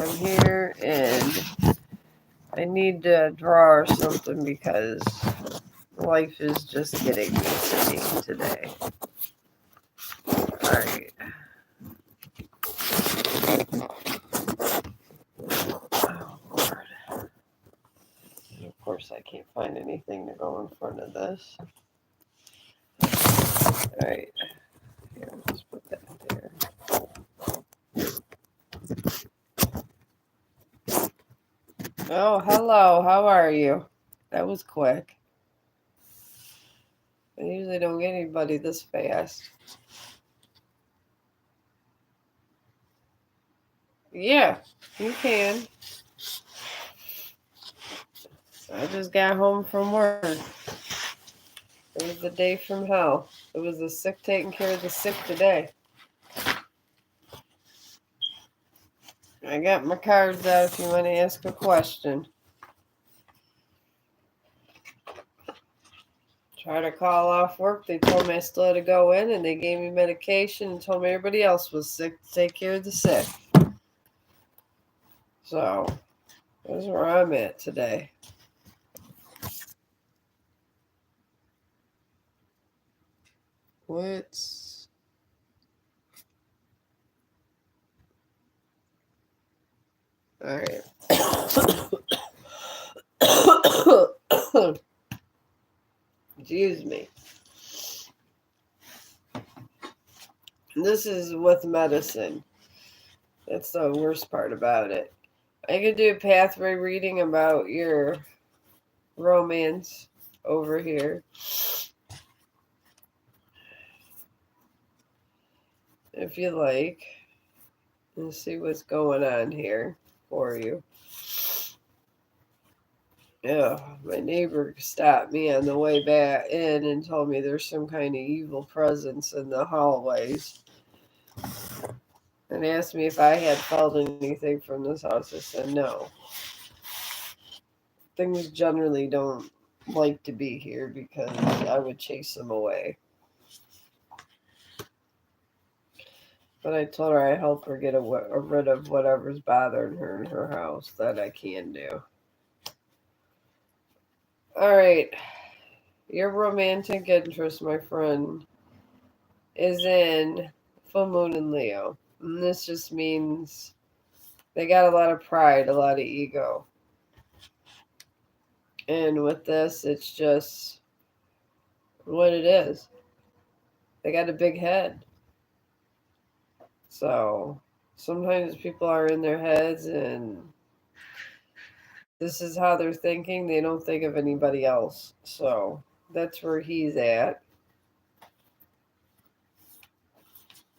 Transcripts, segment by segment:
I'm here and I need to draw or something because life is just getting me today. Alright. Oh, Lord. And of course, I can't find anything to go in front of this. Alright. Here, let's put that there. Oh, hello. How are you? That was quick. I usually don't get anybody this fast. Yeah, you can. I just got home from work. It was the day from hell. It was the sick taking care of the sick today. I got my cards out if you want to ask a question. Try to call off work. They told me I still had to go in, and they gave me medication and told me everybody else was sick to take care of the sick. So, that's where I'm at today. What's... Alright. Excuse me. This is with medicine. That's the worst part about it. I could do a pathway reading about your romance over here. If you like. And see what's going on here for you. Yeah, my neighbor stopped me on the way back in and told me there's some kind of evil presence in the hallways. And asked me if I had felt anything from this house. I said no. Things generally don't like to be here because I would chase them away. But I told her I help her get rid of whatever's bothering her in her house that I can do. All right. Your romantic interest, my friend, is in full moon in Leo. And this just means they got a lot of pride, a lot of ego. And with this, it's just what it is. They got a big head. So sometimes people are in their heads and this is how they're thinking. They don't think of anybody else. So that's where he's at.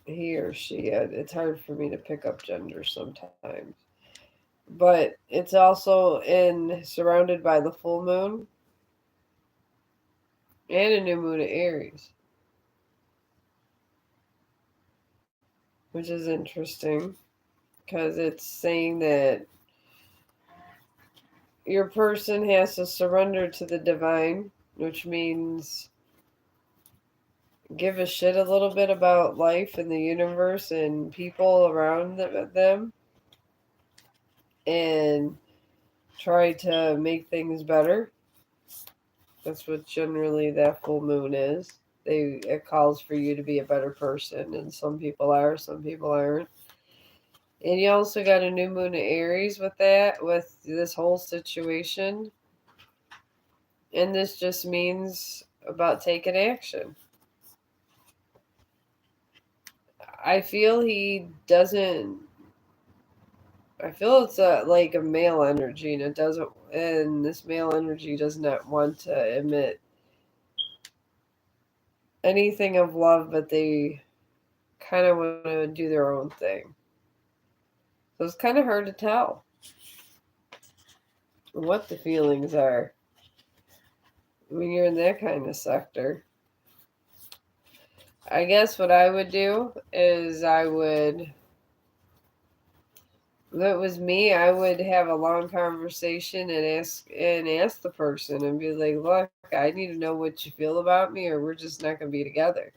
He or she. It's hard for me to pick up gender sometimes. But it's also surrounded by the full moon and a new moon of Aries, which is interesting because it's saying that your person has to surrender to the divine, which means give a shit a little bit about life and the universe and people around them and try to make things better. That's what generally that full moon is. It calls for you to be a better person, and some people are, some people aren't. And you also got a new moon of Aries with this whole situation. And this just means about taking action. I feel he doesn't. I feel it's like a male energy, and it doesn't. And this male energy does not want to emit anything of love, but they kind of want to do their own thing. So it's kind of hard to tell what the feelings are when you're in that kind of sector. I guess what I would do is if it was me, I would have a long conversation and ask the person and be like, look, I need to know what you feel about me or we're just not going to be together.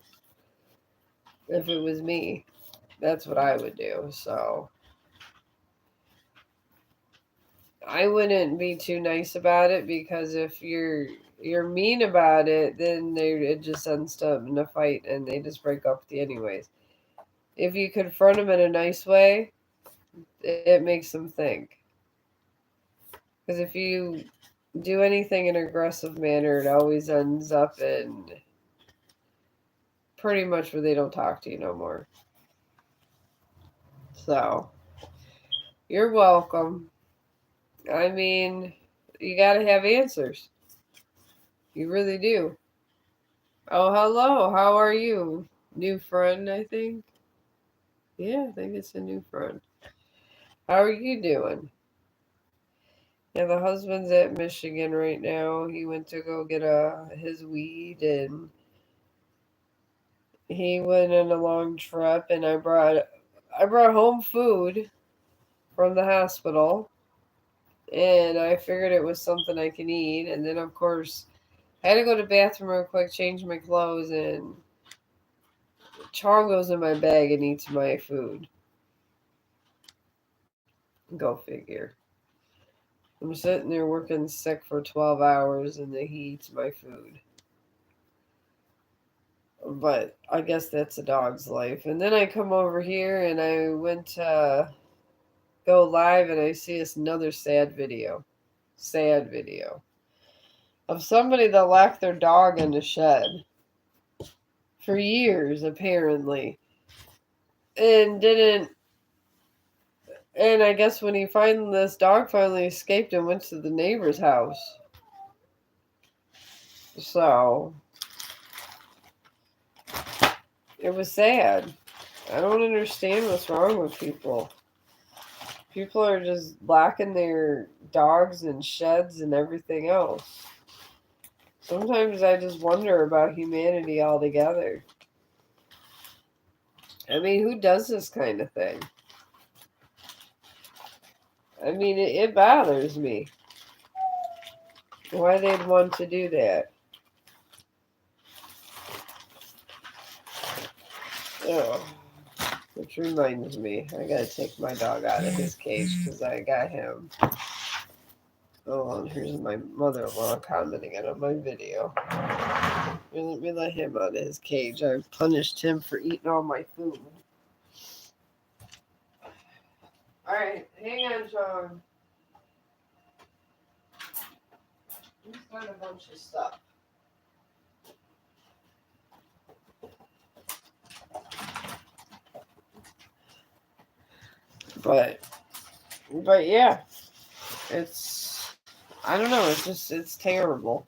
If it was me, that's what I would do. So I wouldn't be too nice about it, because if you're mean about it, then it just ends up in a fight and they just break up with you anyways. If you confront them in a nice way, it makes them think. Because if you do anything in an aggressive manner, it always ends up in pretty much where they don't talk to you no more. So, you're welcome. I mean, you gotta have answers. You really do. Oh, hello. How are you? New friend, I think. Yeah, I think it's a new friend. How are you doing? Yeah, the husband's at Michigan right now. He went to go get his weed, and he went on a long trip, and I brought home food from the hospital, and I figured it was something I can eat. And then, of course, I had to go to the bathroom real quick, change my clothes, and Chong goes in my bag and eats my food. Go figure. I'm sitting there working sick for 12 hours, and then he eats my food. But I guess that's a dog's life. And then I come over here and I went to go live, and I see this another sad video. Sad video of somebody that locked their dog in a shed for years, apparently. And didn't. And I guess when this dog finally escaped and went to the neighbor's house. So it was sad. I don't understand what's wrong with people. People are just locking their dogs in sheds and everything else. Sometimes I just wonder about humanity altogether. I mean, who does this kind of thing? I mean, it bothers me. Why they'd want to do that. Oh, which reminds me, I gotta take my dog out of his cage because I got him. Oh, and here's my mother-in-law commenting on my video. Let me let him out of his cage. I punished him for eating all my food. Alright, hang on, Chong. He's got a bunch of stuff. But yeah, I don't know, it's terrible.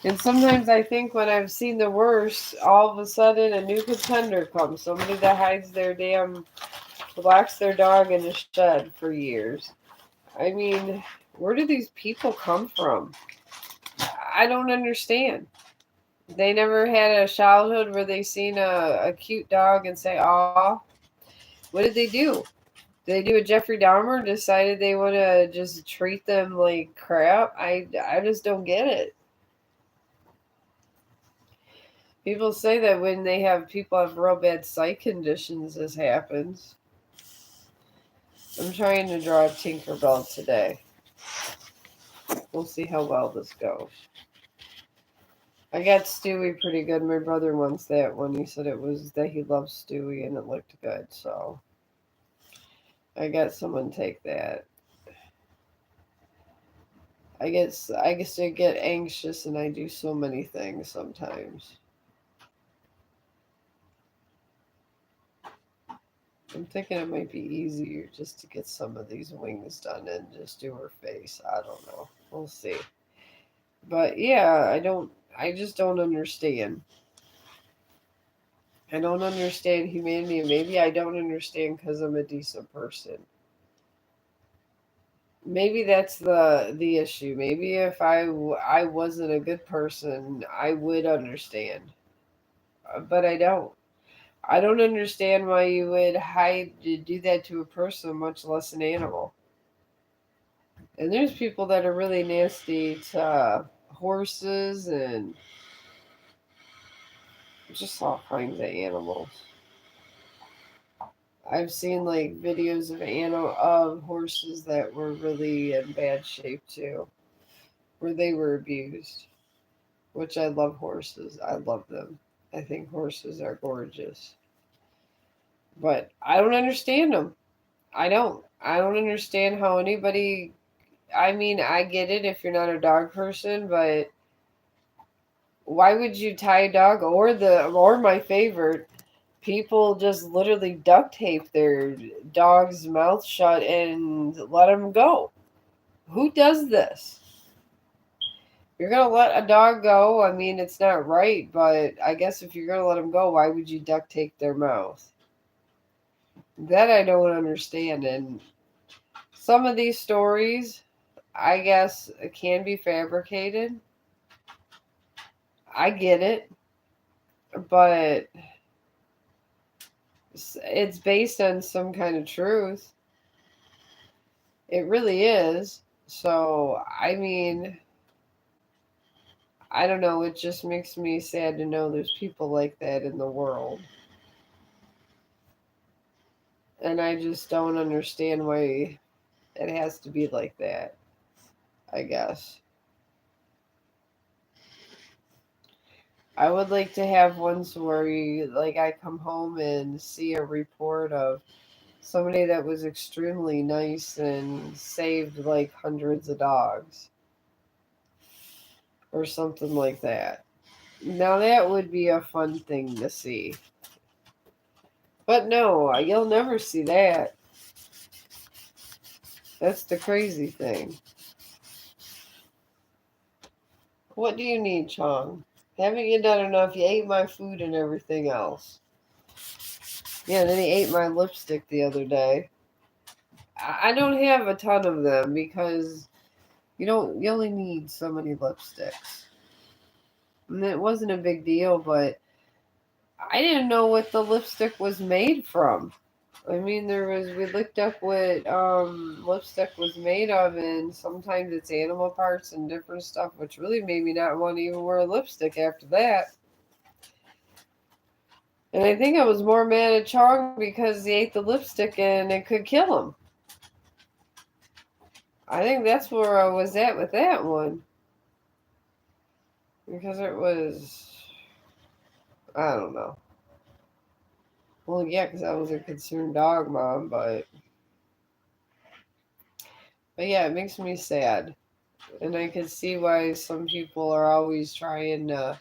And sometimes I think when I've seen the worst, all of a sudden a new contender comes. Somebody that locks their dog in a shed for years. I mean, where do these people come from? I don't understand. They never had a childhood where they seen a cute dog and say, "Aw." What did they do? Did they do a Jeffrey Dahmer? Decided they want to just treat them like crap? I just don't get it. People say that when people have real bad sight conditions, this happens. I'm trying to draw a Tinkerbell today. We'll see how well this goes. I got Stewie pretty good. My brother wants that one. He said it was that he loves Stewie and it looked good. So I got someone take that. I guess I get anxious and I do so many things sometimes. I'm thinking it might be easier just to get some of these wings done and just do her face. I don't know. We'll see. But yeah, I just don't understand. I don't understand humanity. Maybe I don't understand because I'm a decent person. Maybe that's the issue. Maybe if I wasn't a good person, I would understand. But I don't. I don't understand why you would do that to a person, much less an animal. And there's people that are really nasty to horses and just all kinds of animals. I've seen like videos of horses that were really in bad shape too, where they were abused. Which I love horses. I love them. I think horses are gorgeous. But I don't understand them. I don't. I don't understand how anybody. I mean, I get it if you're not a dog person, but why would you tie a dog or my favorite, people just literally duct tape their dog's mouth shut and let them go? Who does this? You're gonna let a dog go. I mean, it's not right, but I guess if you're gonna let them go, why would you duct tape their mouth? That I don't understand. And some of these stories, I guess, can be fabricated. I get it, but it's based on some kind of truth. It really is. So, I mean, I don't know. It just makes me sad to know there's people like that in the world. And I just don't understand why it has to be like that, I guess. I would like to have ones where I come home and see a report of somebody that was extremely nice and saved like hundreds of dogs or something like that. Now that would be a fun thing to see. But no, you'll never see that. That's the crazy thing. What do you need, Chong? Haven't you done enough? You ate my food and everything else. Yeah, then he ate my lipstick the other day. I don't have a ton of them because you only need so many lipsticks. And it wasn't a big deal, but I didn't know what the lipstick was made from. I mean, we looked up what lipstick was made of, and sometimes it's animal parts and different stuff, which really made me not want to even wear a lipstick after that. And I think I was more mad at Chong because he ate the lipstick and it could kill him. I think that's where I was at with that one. Because it was, I don't know. Well, yeah, because I was a concerned dog mom, but yeah, it makes me sad. And I can see why some people are always trying to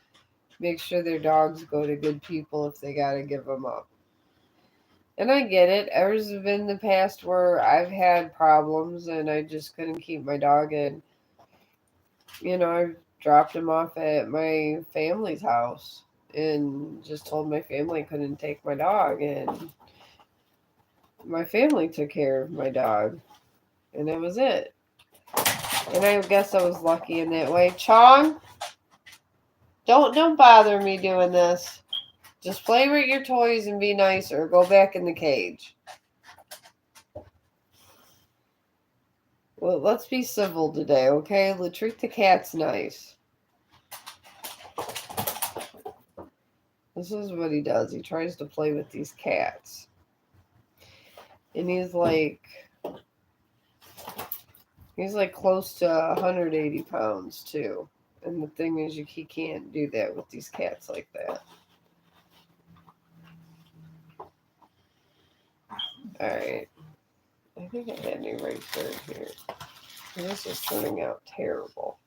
make sure their dogs go to good people if they got to give them up. And I get it. There's been the past where I've had problems and I just couldn't keep my dog in. I dropped him off at my family's house and just told my family I couldn't take my dog. And my family took care of my dog. And that was it. And I guess I was lucky in that way. Chong, don't bother me doing this. Just play with your toys and be nice or go back in the cage. Well, let's be civil today, okay? Treat the cats nice. This is what he does. He tries to play with these cats. And he's like close to 180 pounds too. And the thing is, he can't do that with these cats like that. Alright. I think I had an eraser in here. This is turning out terrible.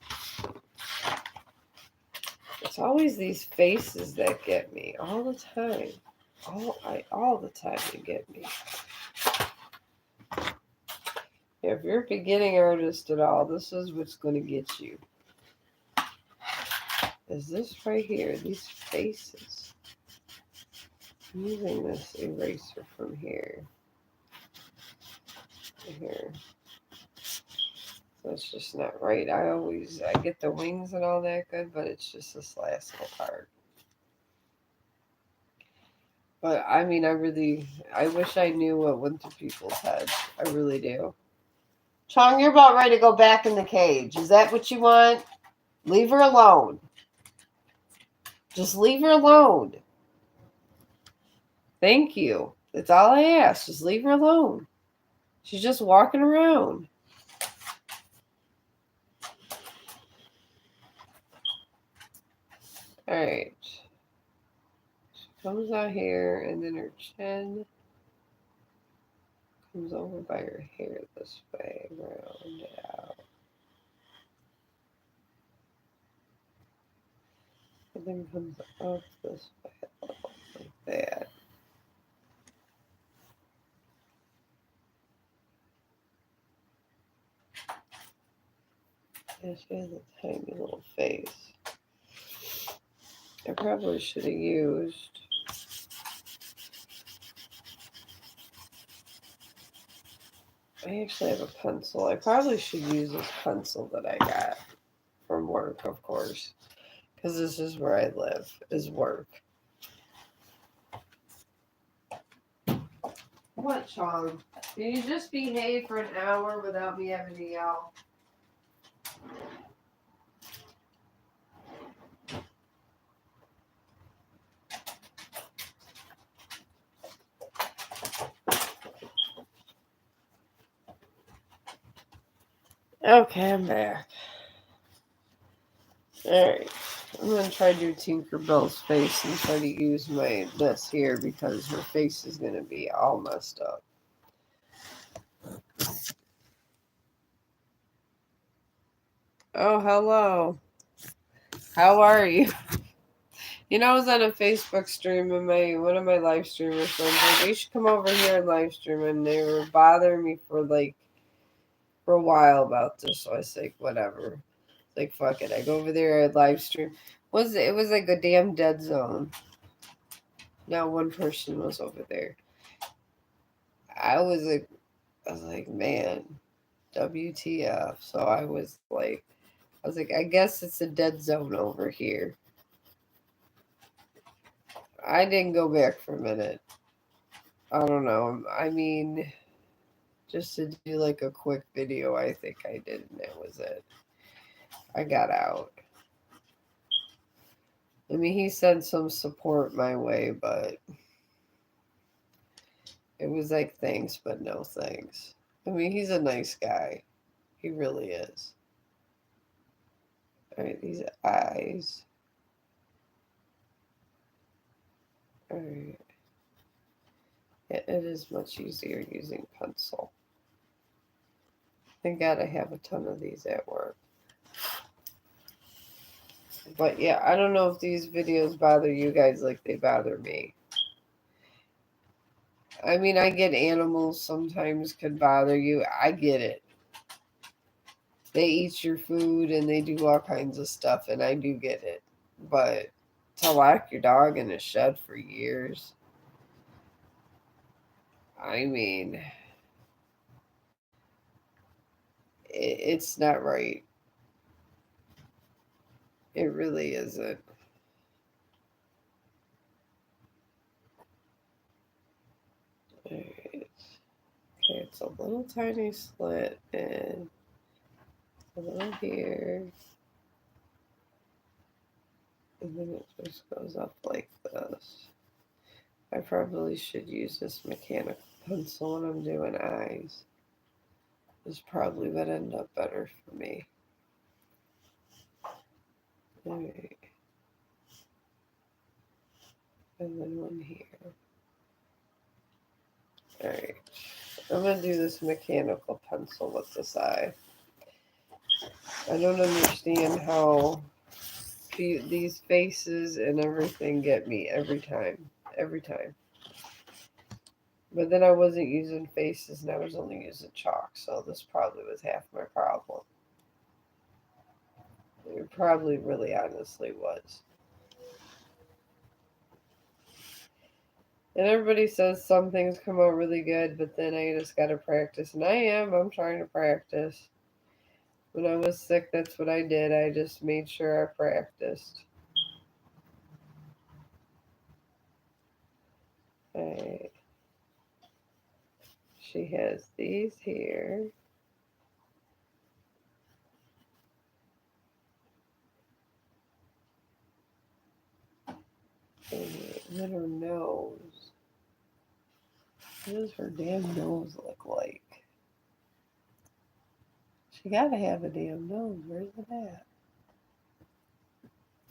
It's always these faces that get me all the time. All the time they get me. If you're a beginning artist at all, this is what's going to get you. Is this right here? These faces. I'm using this eraser from here. Here. So it's just not right. I get the wings and all that good, but it's just this last little part. But I mean, I wish I knew what went through people's heads. I really do. Chong, you're about ready to go back in the cage. Is that what you want? Leave her alone. Just leave her alone. Thank you. That's all I ask. Just leave her alone. She's just walking around. Alright. She comes out here, and then her chin comes over by her hair this way, round it out. And then comes up this way, like that. Yeah, she has a tiny little face. I probably should have used I actually have a pencil. I probably should use this pencil that I got from work, of course, because this is where I live, is work. What, Chong? Can you just behave for an hour without me having to yell? Okay, I'm back. Alright. I'm going to try to do Tinkerbell's face and try to use this here because her face is going to be all messed up. Oh, hello. How are you? You know, I was on a Facebook stream and one of my live streamers friends like, you should come over here and live stream, and they were bothering me for a while about this, so I was like, whatever. Like, fuck it. I go over there, I live stream. It was like a damn dead zone. Not one person was over there. I was like, man, WTF. So I was like, I guess it's a dead zone over here. I didn't go back for a minute. I don't know. I mean, just to do like a quick video, I think I did, and that was it. I got out. I mean, he sent some support my way, but it was like, thanks, but no thanks. I mean, he's a nice guy. He really is. All right, these eyes. All right. It is much easier using pencil. Thank God I have a ton of these at work. But yeah, I don't know if these videos bother you guys like they bother me. I mean, I get animals sometimes could bother you. I get it. They eat your food and they do all kinds of stuff, and I do get it. But to lock your dog in a shed for years, I mean, it's not right. It really isn't. Alright. Okay, it's a little tiny slit and a little here. And then it just goes up like this. I probably should use this mechanical pencil when I'm doing eyes. This probably would end up better for me. Alright. And then one here. Alright. I'm going to do this mechanical pencil with this eye. I don't understand how these faces and everything get me every time. Every time. But then I wasn't using faces and I was only using chalk, so this probably was half my problem. It probably really honestly was. And everybody says some things come out really good, but then I just got to practice. And I'm trying to practice. When I was sick, that's what I did. I just made sure I practiced. Alright. She has these here. And then her nose. What does her damn nose look like? She gotta have a damn nose. Where's it at?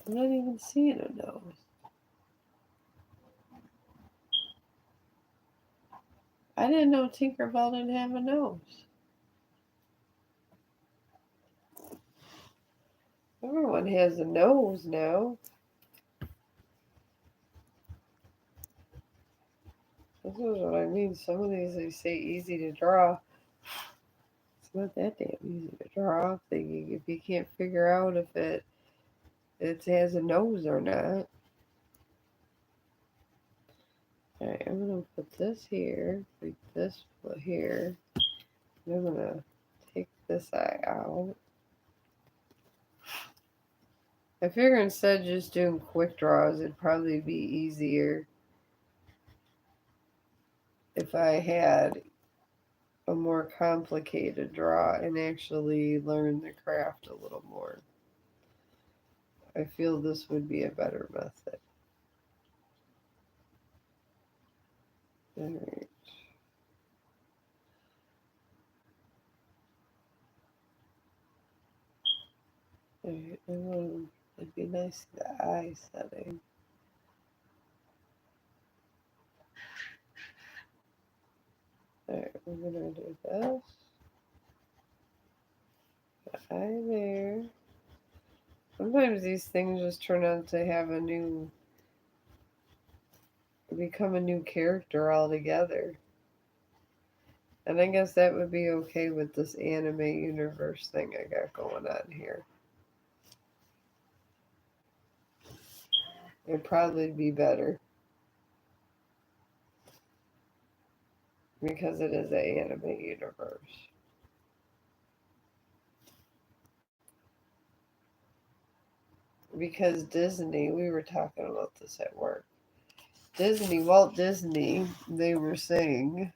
I'm not even seeing a nose. I didn't know Tinkerbell didn't have a nose. Everyone has a nose now. This is what I mean. Some of these they say easy to draw. It's not that damn easy to draw. If you can't figure out if it has a nose or not. Alright, I'm gonna put this here, put this here. And I'm gonna take this eye out. I figure instead of just doing quick draws, it'd probably be easier if I had a more complicated draw and actually learn the craft a little more. I feel this would be a better method. Alright. Alright, it'd be nice to the eye setting. Alright, we're gonna do this. The eye there. Sometimes these things just turn out to become a new character altogether. And I guess that would be okay with this anime universe thing I got going on here. It'd probably be better. Because it is an anime universe. Because Disney, we were talking about this at work. Walt Disney, they were saying,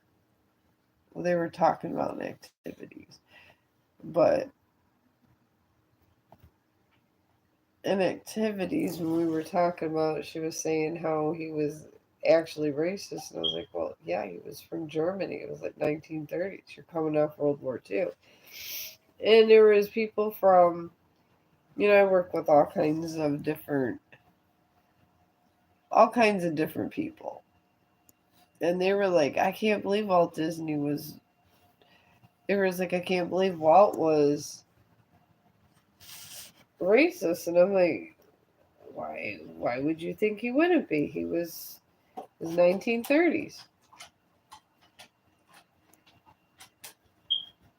well, they were talking about activities. But in activities, when we were talking about it, she was saying how he was actually racist. And I was like, well, yeah, he was from Germany. It was like 1930s. You're coming off World War II. And there was people from, I work with all kinds of different people. And they were like, I can't believe Walt Disney was. They were like, I can't believe Walt was racist. And I'm like, why? Why would you think he wouldn't be? It was 1930s.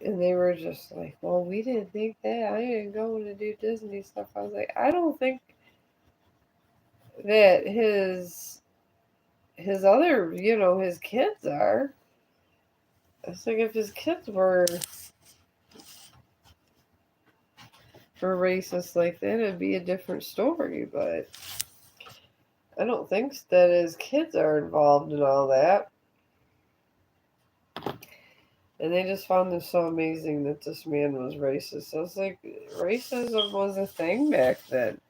And they were just like, well, we didn't think that. I didn't go to do Disney stuff. I was like, I don't think that his other, his kids are. It's like if his kids were racist like that, it'd be a different story. But I don't think that his kids are involved in all that. And they just found this so amazing that this man was racist. So it's like racism was a thing back then.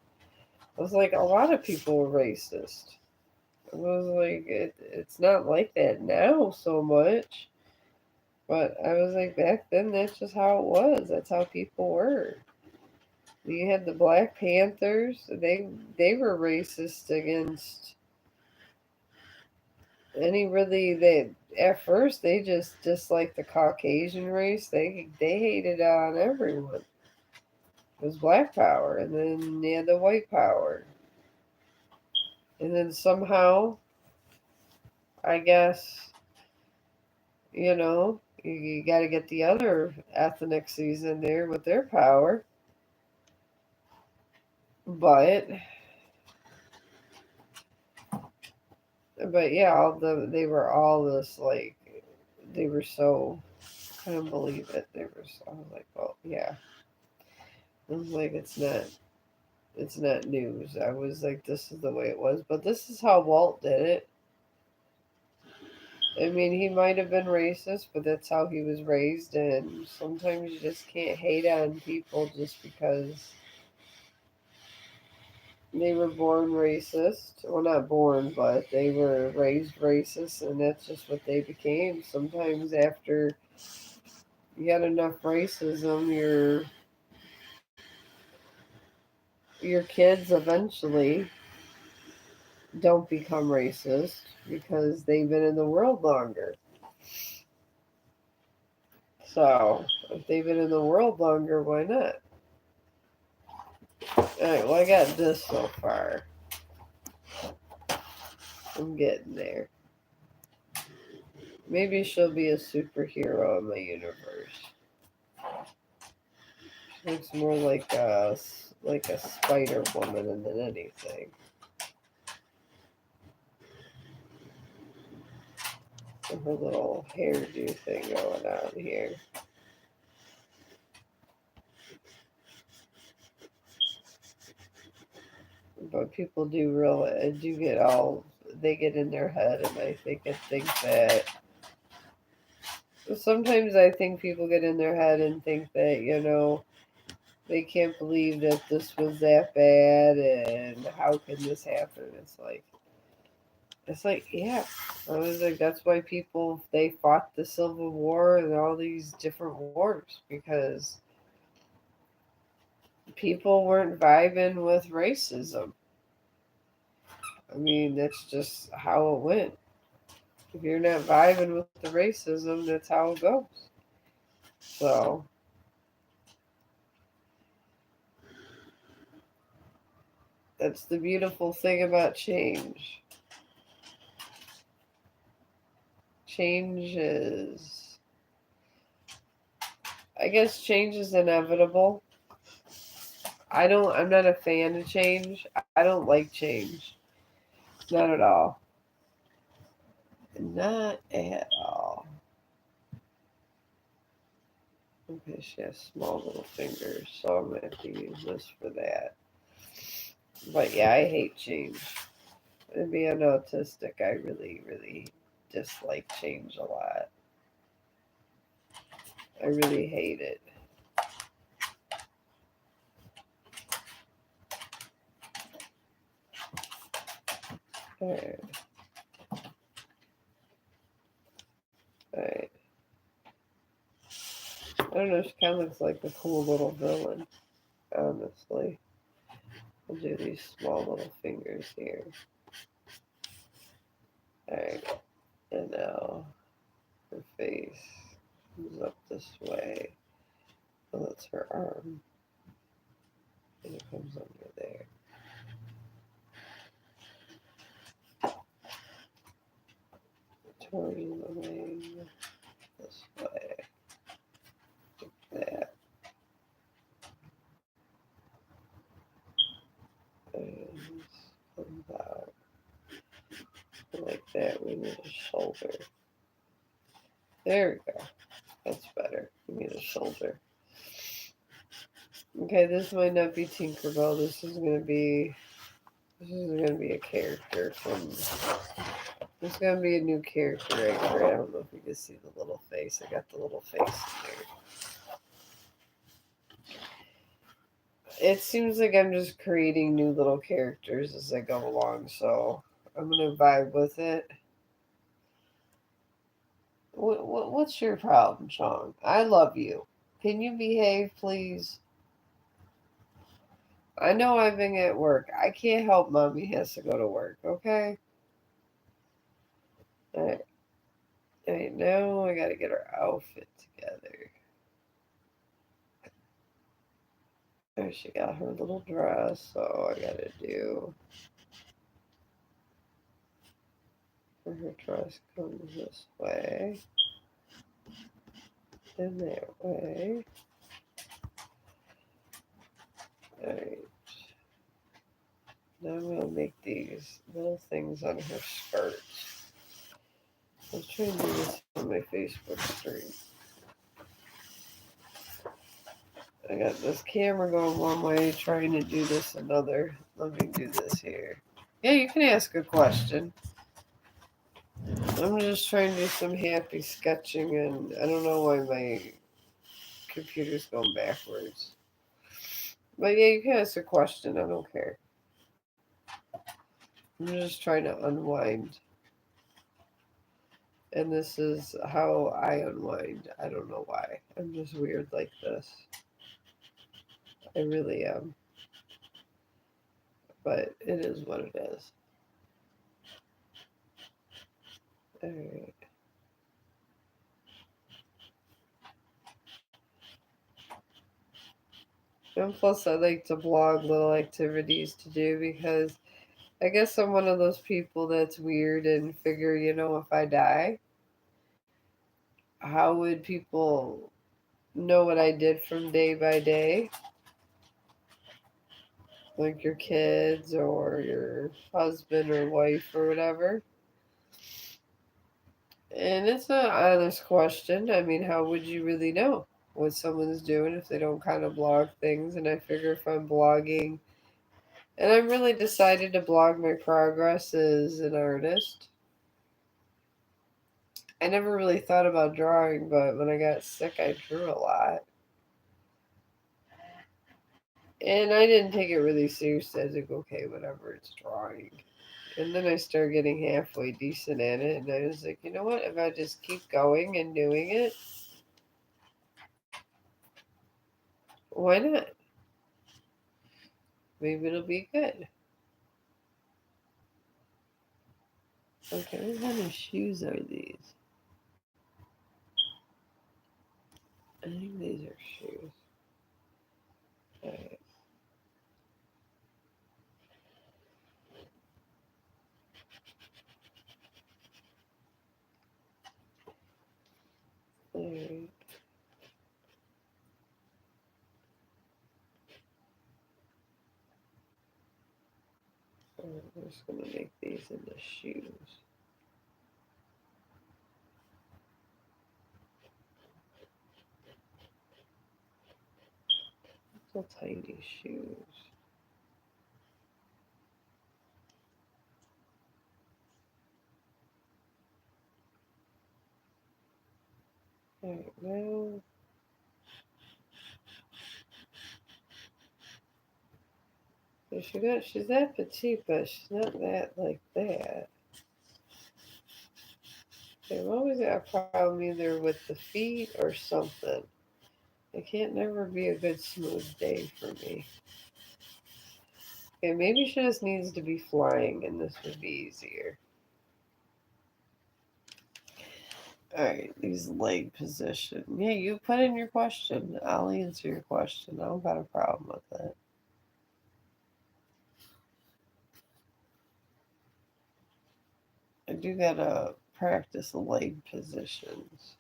It was like a lot of people were racist. It was like it's not like that now so much. But I was like back then that's just how it was. That's how people were. You had the Black Panthers. They were racist against they at first they just disliked the Caucasian race. They hated on everyone. It was black power, and then they had the white power, and then somehow, I guess, you got to get the other ethnics in there with their power, but yeah, they were all this like they were so couldn't believe it. They were so I was like, well, yeah. I was like, it's not news. I was like, this is the way it was, but this is how Walt did it. I mean, he might have been racist, but that's how he was raised, and sometimes you just can't hate on people just because They were born racist. Well, not born, but they were raised racist, and that's just what they became. Sometimes after you got enough racism, your kids eventually don't become racist because they've been in the world longer. So if they've been in the world longer, why not? Alright, well, I got this so far. I'm getting there. Maybe she'll be a superhero in my universe. She looks more like a Spider Woman than anything. And her little hairdo thing going on here. But people do get all, they get in their head, and I think that sometimes I think people get in their head and think that, they can't believe that this was that bad and how can this happen? It's like, yeah. I was like, that's why they fought the Civil War and all these different wars because people weren't vibing with racism. I mean, that's just how it went. If you're not vibing with the racism, that's how it goes. So, that's the beautiful thing about change. Change is, I guess, change is inevitable. I'm not a fan of change. I don't like change. Not at all. Not at all. Okay, she has small little fingers, so I'm going to have to use this for that. But yeah, I hate change. And being autistic, I really, really dislike change a lot. I really hate it. Alright. Alright. I don't know, she kind of looks like a cool little villain, honestly. I'll do these small little fingers here. Alright. And now her face comes up this way. Oh, that's her arm. And it comes under there. Turn the wing this way. Like that. And comes out. Like that. We need a shoulder. There we go. That's better. We need a shoulder. Okay, this might not be Tinkerbell. This is gonna be a character from. This is gonna be a new character right here. I don't know if you can see the little face. I got the little face in there. It seems like I'm just creating new little characters as I go along, so I'm gonna vibe with it. What's your problem, Chong? I love you. Can you behave, please? I know I've been at work. I can't help mommy has to go to work, okay? Alright, now I gotta get her outfit together. There she got her little dress, so I gotta do her dress comes this way and that way. Alright. Now I'm gonna make these little things on her skirt. I was trying to do this on my Facebook stream. I got this camera going one way, trying to do this another. Let me do this here. Yeah, you can ask a question. I'm just trying to do some happy sketching, and I don't know why my computer's going backwards. But yeah, you can ask a question. I don't care. I'm just trying to unwind. And this is how I unwind. I don't know why. I'm just weird like this. I really am. But it is what it is. Alright. And plus, I like to blog little activities to do because I guess I'm one of those people that's weird and figure, if I die, how would people know what I did from day by day? Like your kids or your husband or wife or whatever. And it's an honest question. I mean, how would you really know what someone's doing if they don't kind of blog things? And I figure if I'm blogging, and I'm really decided to blog my progress as an artist. I never really thought about drawing, but when I got sick, I drew a lot. And I didn't take it really seriously. I was like, okay, whatever, it's drawing. And then I started getting halfway decent at it, and I was like, you know what? If I just keep going and doing it, why not? Maybe it'll be good. Okay, what kind of shoes are these? I think these are shoes. Alright. Alright. I'm just going to make these into shoes. Little tiny shoes. Alright, now so she's that petite, but she's not that like that. I've always got a problem either with the feet or something. It can't never be a good smooth day for me. Okay, maybe she just needs to be flying and this would be easier. Alright, these leg position. Yeah, you put in your question. I'll answer your question. I don't got a problem with it. I do gotta practice leg positions.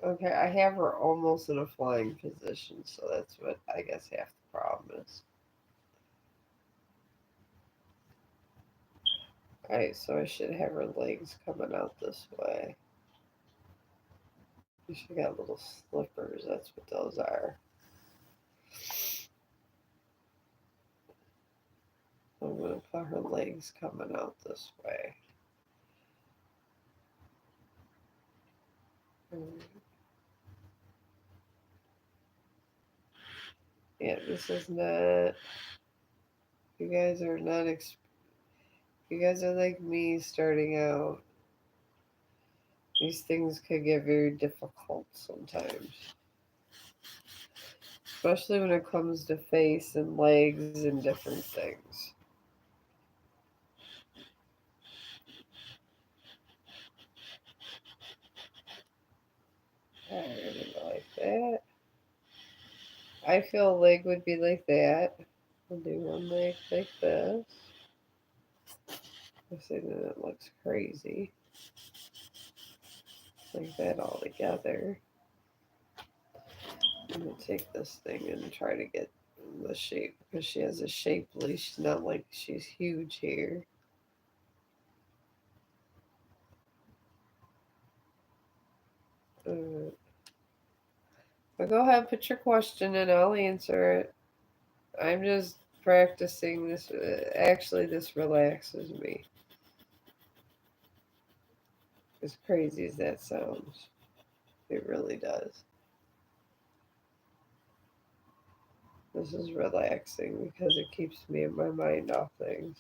Okay, I have her almost in a flying position, so that's what I guess half the problem is. Alright, so I should have her legs coming out this way. She got little slippers, that's what those are. I'm going to put her legs coming out this way. Yeah, this is not. You guys are not. You guys are like me starting out. These things could get very difficult sometimes. Especially when it comes to face and legs and different things. Alright, like that. I feel a leg would be like that. I'll do one leg like this. I say that it looks crazy. Like that all together. I'm gonna take this thing and try to get the shape because she has a shapely. She's not like she's huge here. But go ahead, put your question and I'll answer it. I'm just practicing this. Actually, this relaxes me. As crazy as that sounds, it really does. This is relaxing because it keeps me in my mind off things.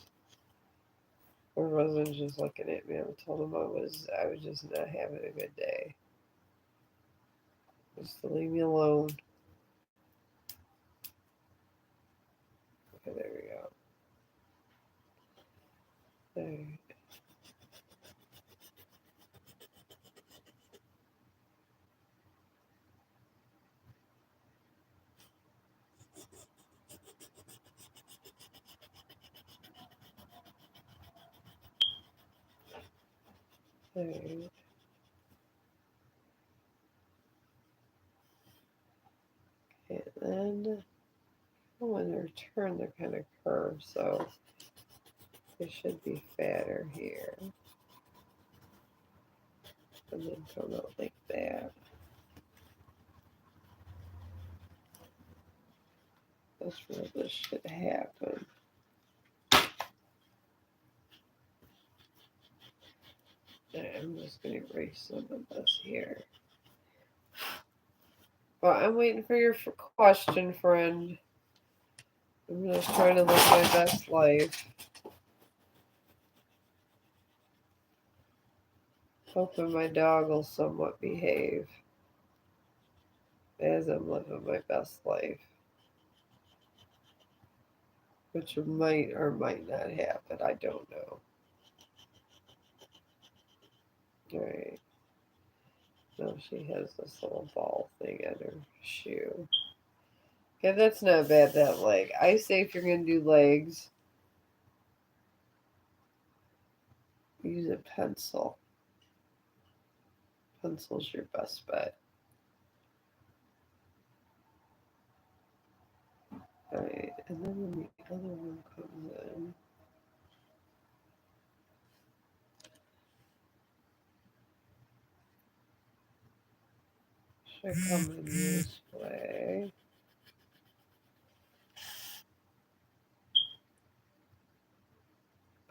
My husband's just looking at me. I told him I was just not having a good day. Just to leave me alone. Okay, there we go. There. There. And then when they're turned, they're kind of curved, so they should be fatter here. And then come out like that. That's where this should happen. I'm just going to erase some of this here. Well, I'm waiting for your question, friend. I'm just trying to live my best life. Hoping my dog will somewhat behave as I'm living my best life. Which might or might not happen. I don't know. Alright. Now she has this little ball thing on her shoe. Okay, that's not bad, that leg. I say if you're going to do legs, use a pencil. Pencil's your best bet. Alright, and then when the other one comes in, should come in this way.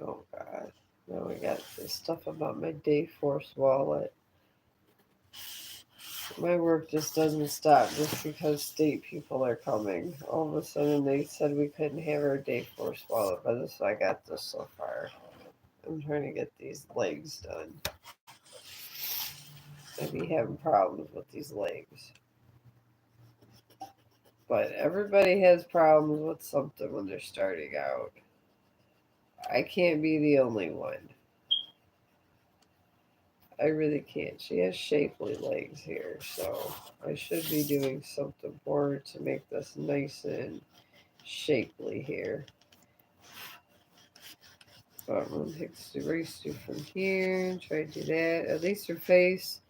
Oh god. Now we got this stuff about my Dayforce wallet. My work just doesn't stop just because state people are coming. All of a sudden they said we couldn't have our Dayforce wallet, but this I got this so far. I'm trying to get these legs done. I'd be having problems with these legs. But everybody has problems with something when they're starting out. I can't be the only one. I really can't. She has shapely legs here, so I should be doing something for her to make this nice and shapely here. So I'm going to take the erase you from here and try to do that. At least her face.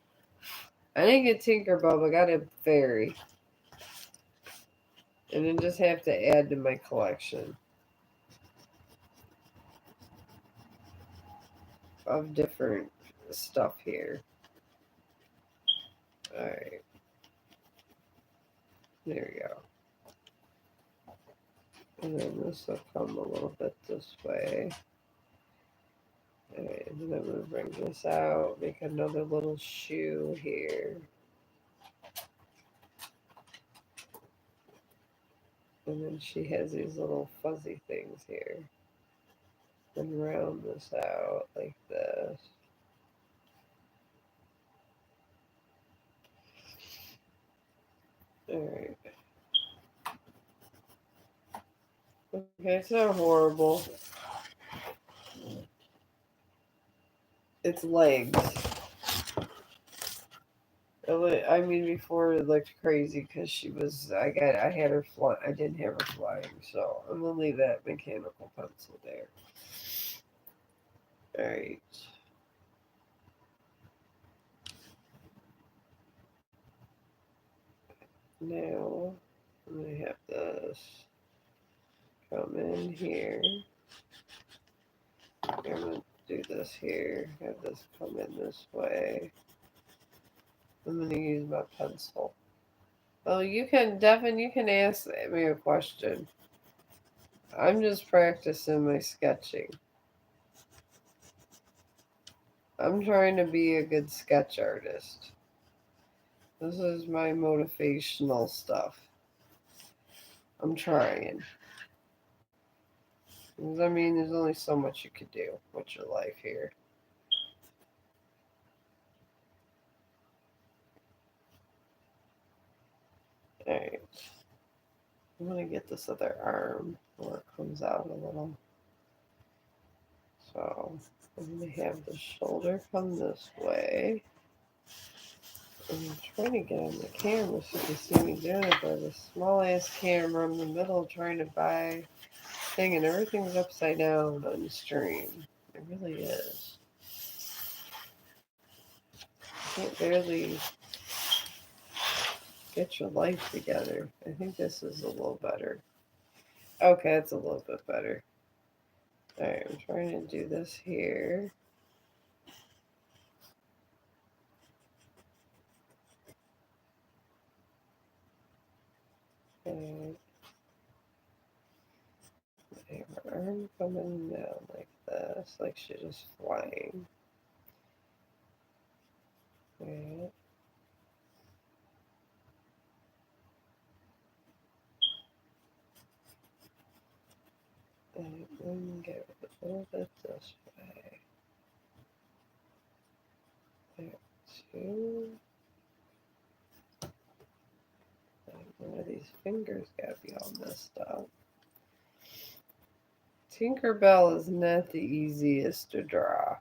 I didn't get Tinkerbell, I got a fairy. And then just have to add to my collection of different stuff here. Alright. There we go. And then this will come a little bit this way. Alright, and then I'm going to bring this out, make another little shoe here. And then she has these little fuzzy things here. And round this out like this. Alright. Okay, it's not horrible. It's legs. I mean, before it looked crazy because I had her fly. I didn't have her flying, so I'm gonna leave that mechanical pencil there. All right. Now I'm gonna have this come in here. I'm gonna do this here. Have this come in this way. I'm gonna use my pencil. Oh, Devin, you can ask me a question. I'm just practicing my sketching. I'm trying to be a good sketch artist. This is my motivational stuff. I'm trying. I mean, there's only so much you could do with your life here. Alright. I'm going to get this other arm where it comes out a little. So I'm going to have the shoulder come this way. I'm trying to get on the camera so you can see me doing it, but a small ass camera in the middle trying to buy thing, and everything's upside down on the stream. It really is. You can't barely get your life together. I think this is a little better. Okay, it's a little bit better. Alright, I'm trying to do this here. And her arm coming down like this, like she's just flying. Right. And then get a little bit this way. There, two. One of these fingers gotta be all messed up. Tinkerbell is not the easiest to draw.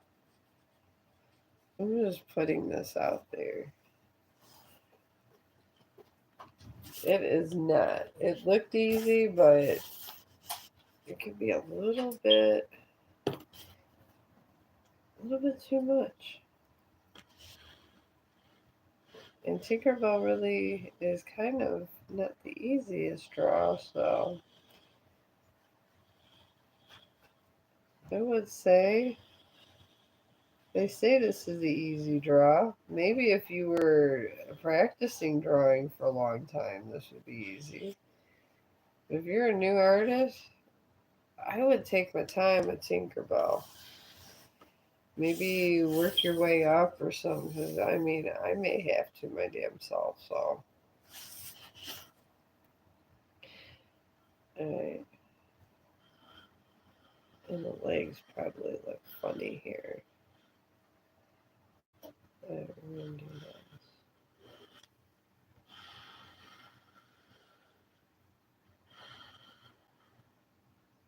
I'm just putting this out there. It is not. It looked easy, but it could be a little bit too much. And Tinkerbell really is kind of not the easiest draw, so I would say they say this is the easy draw. Maybe if you were practicing drawing for a long time, this would be easy. If you're a new artist, I would take my time with Tinkerbell. Maybe work your way up or something. Because I mean, I may have to my damn self. So, alright. And the legs probably look funny here. I'm gonna do this.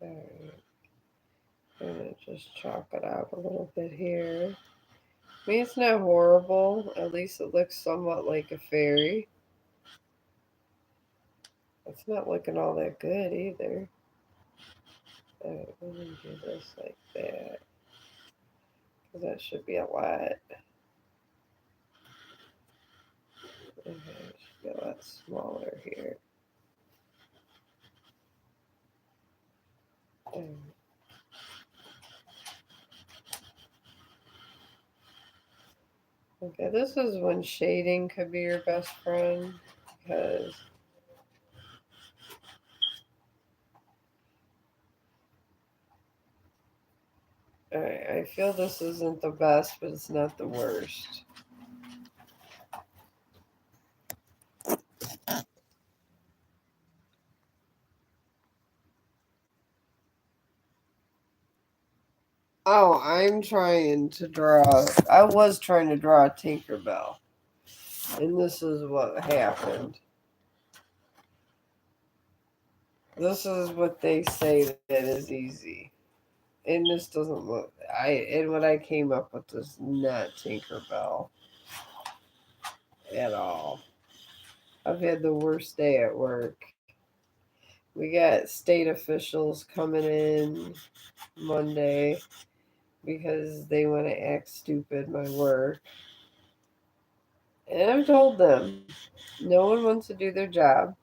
Alright. I'm gonna just chalk it out a little bit here. I mean, it's not horrible. At least it looks somewhat like a fairy. It's not looking all that good either. Alright, I'm gonna do this like that. Because that should be a lot. Okay, it should be a lot smaller here. Okay, this is when shading could be your best friend. Because alright, I feel this isn't the best, but it's not the worst. Oh, I'm trying to draw. I was trying to draw a Tinkerbell. And this is what happened. This is what they say that is easy. And this doesn't look. And what I came up with is not Tinkerbell at all. I've had the worst day at work. We got state officials coming in Monday because they want to act stupid my work. And I've told them no one wants to do their job.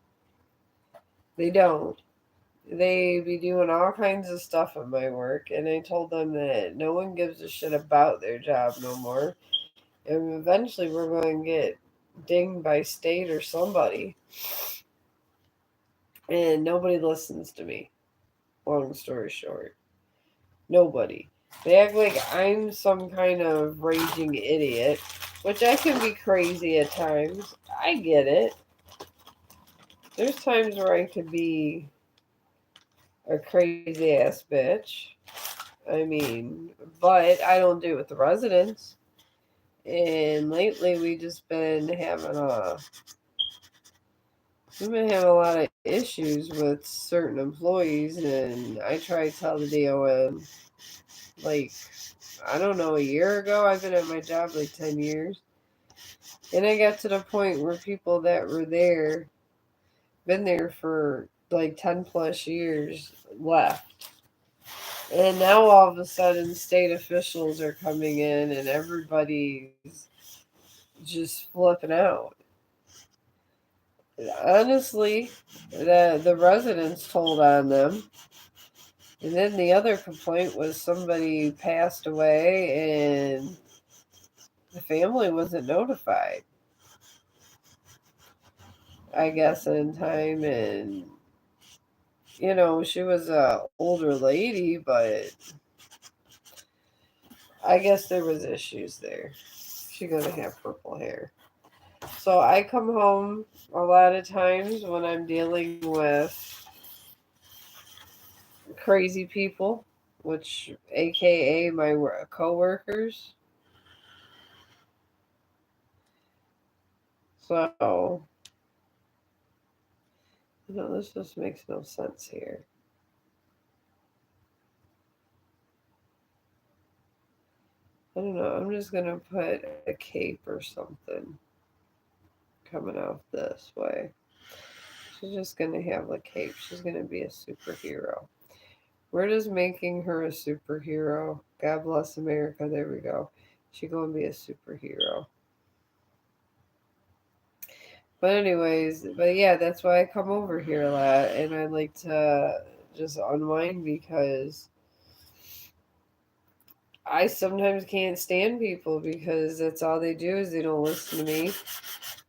They don't. They be doing all kinds of stuff at my work, and I told them that no one gives a shit about their job no more. And eventually we're going to get dinged by state or somebody. And nobody listens to me. Long story short. Nobody. They act like I'm some kind of raging idiot, which I can be crazy at times. I get it. There's times where I could be a crazy ass bitch. I mean, but I don't do it with the residents. And lately we've been having a lot of issues with certain employees, and I try to tell the DON, like, I don't know, a year ago. I've been at my job like 10 years. And I got to the point where people that were there, been there for like 10 plus years, left. And now all of a sudden, state officials are coming in and everybody's just flipping out. Honestly, the residents told on them. And then the other complaint was somebody passed away and the family wasn't notified, I guess, in time. And, she was a older lady, but I guess there was issues there. She gonna have purple hair. So I come home a lot of times when I'm dealing with crazy people, which AKA my coworkers. So, this just makes no sense here. I don't know. I'm just gonna put a cape or something coming off this way. She's just gonna have a cape. She's gonna be a superhero. We're just making her a superhero. God bless America. There we go. She gonna be a superhero. But anyways, but yeah, that's why I come over here a lot, and I like to just unwind because I sometimes can't stand people because that's all they do is they don't listen to me.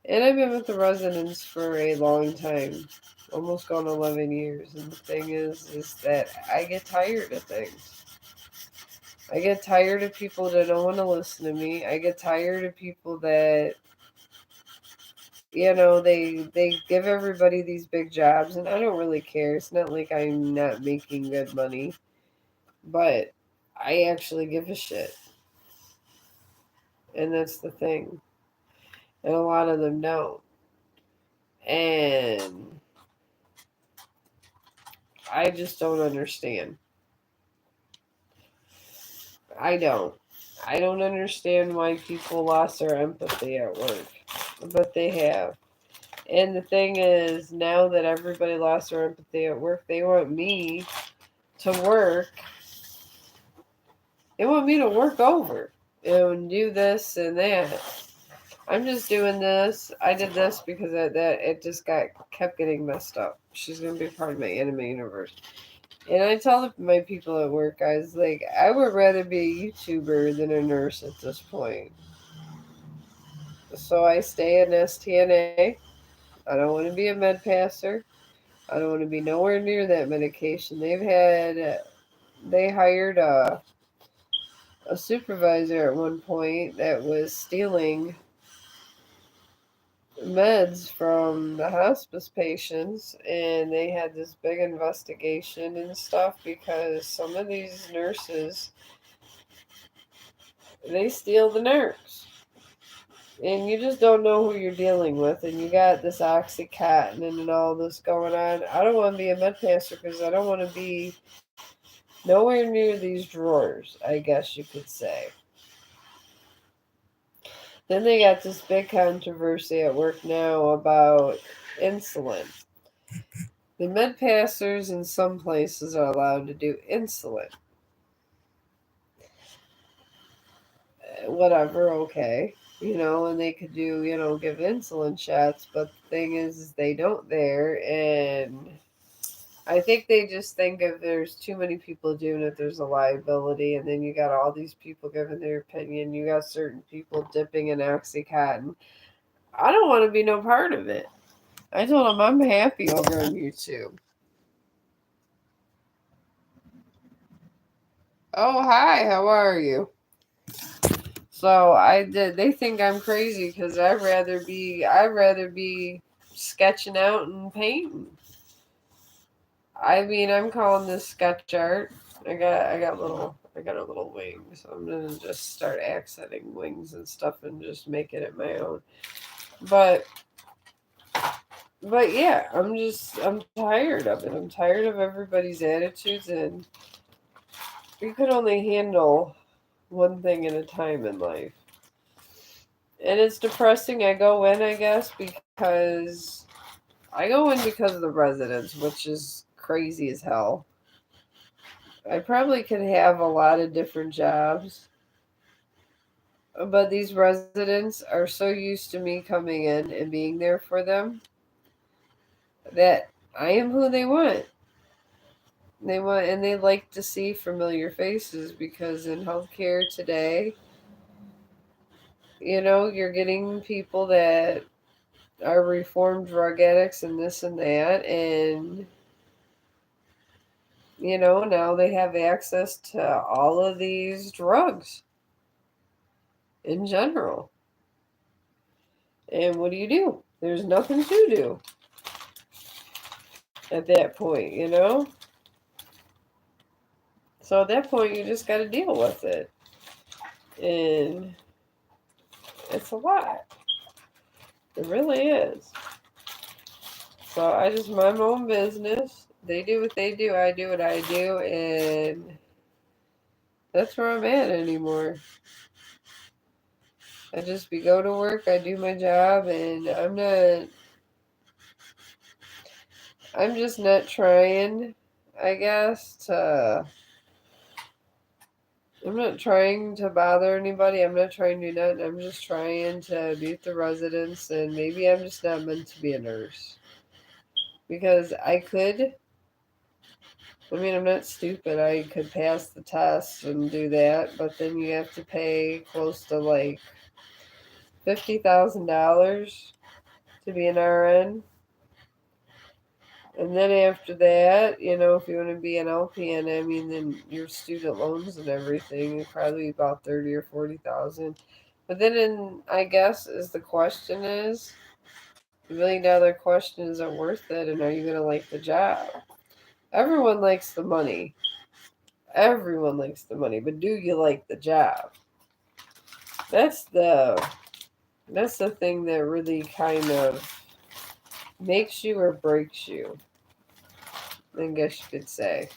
And I've been with the residents for a long time, almost gone 11 years. And the thing is that I get tired of things. I get tired of people that don't want to listen to me. I get tired of people that they give everybody these big jobs, and I don't really care. It's not like I'm not making good money, but I actually give a shit, and that's the thing. And a lot of them don't, and I just don't understand. I don't. I don't understand why people lost their empathy at work, but they have. And the thing is, now that everybody lost their empathy at work, they want me to work. They want me to work over and do this and that. I'm just doing this. I did this because that it just kept getting messed up. She's gonna be part of my anime universe. And I tell my people at work, guys, like, I would rather be a YouTuber than a nurse at this point. So I stay in STNA. I don't want to be a med passer. I don't want to be nowhere near that medication. They hired a supervisor at one point that was stealing meds from the hospice patients, and they had this big investigation and stuff because some of these nurses, they steal the nerves, and you just don't know who you're dealing with, and you got this oxycontin and all this going on. I don't want to be a med passer because I don't want to be nowhere near these drawers, I guess you could say. Then they got this big controversy at work now about insulin. The med passers in some places are allowed to do insulin. Whatever, okay. And they could do, give insulin shots, but the thing is they don't there. And I think they just think if there's too many people doing it, there's a liability. And then you got all these people giving their opinion. You got certain people dipping in Oxycontin. I don't want to be no part of it. I told them I'm happy over on YouTube. Oh, hi, how are you? So I did. They think I'm crazy because I'd rather be sketching out and painting. I mean, I'm calling this sketch art. I got a little wing, so I'm gonna just start accenting wings and stuff and just making it my own. But yeah, I'm tired of it. I'm tired of everybody's attitudes, and we could only handle one thing at a time in life. And it's depressing. I go in, I guess, because I go in because of the residents, which is crazy as hell. I probably could have a lot of different jobs, but these residents are so used to me coming in and being there for them that I am who they want. They want, and they like to see familiar faces because in healthcare today, you're getting people that are reformed drug addicts and this and that, and now they have access to all of these drugs in general. And what do? There's nothing to do at that point. So at that point, you just got to deal with it. And it's a lot. It really is. So I just mind my own business. They do what they do. I do what I do. And that's where I'm at anymore. I just go to work. I do my job. And I'm just not trying, I guess, I'm not trying to bother anybody. I'm not trying to do nothing. I'm just trying to be with the residents, and maybe I'm just not meant to be a nurse. Because I'm not stupid. I could pass the test and do that, but then you have to pay close to like $50,000 to be an RN. And then after that, if you want to be an LPN, then your student loans and everything is probably about 30 or 40,000. But then, I guess, the question is, the $1 million question, is it worth it, and are you going to like the job? Everyone likes the money. Everyone likes the money, but do you like the job? That's the thing that really kind of makes you or breaks you, I guess you could say.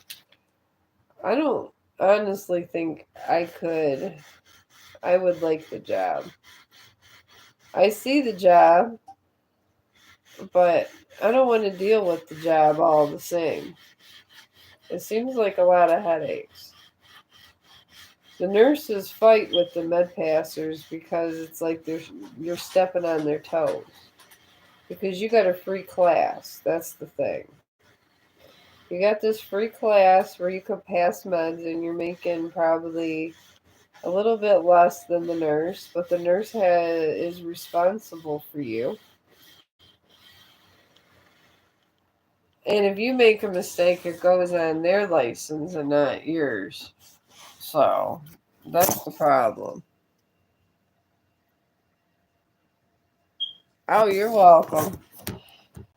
I don't honestly think I would like the job. I see the job, but I don't want to deal with the job all the same. It seems like a lot of headaches. The nurses fight with the med passers because it's like you're stepping on their toes. Because you got a free class. That's the thing. You got this free class where you could pass meds and you're making probably a little bit less than the nurse, but the nurse is responsible for you. And if you make a mistake, it goes on their license and not yours. So that's the problem. Oh, you're welcome.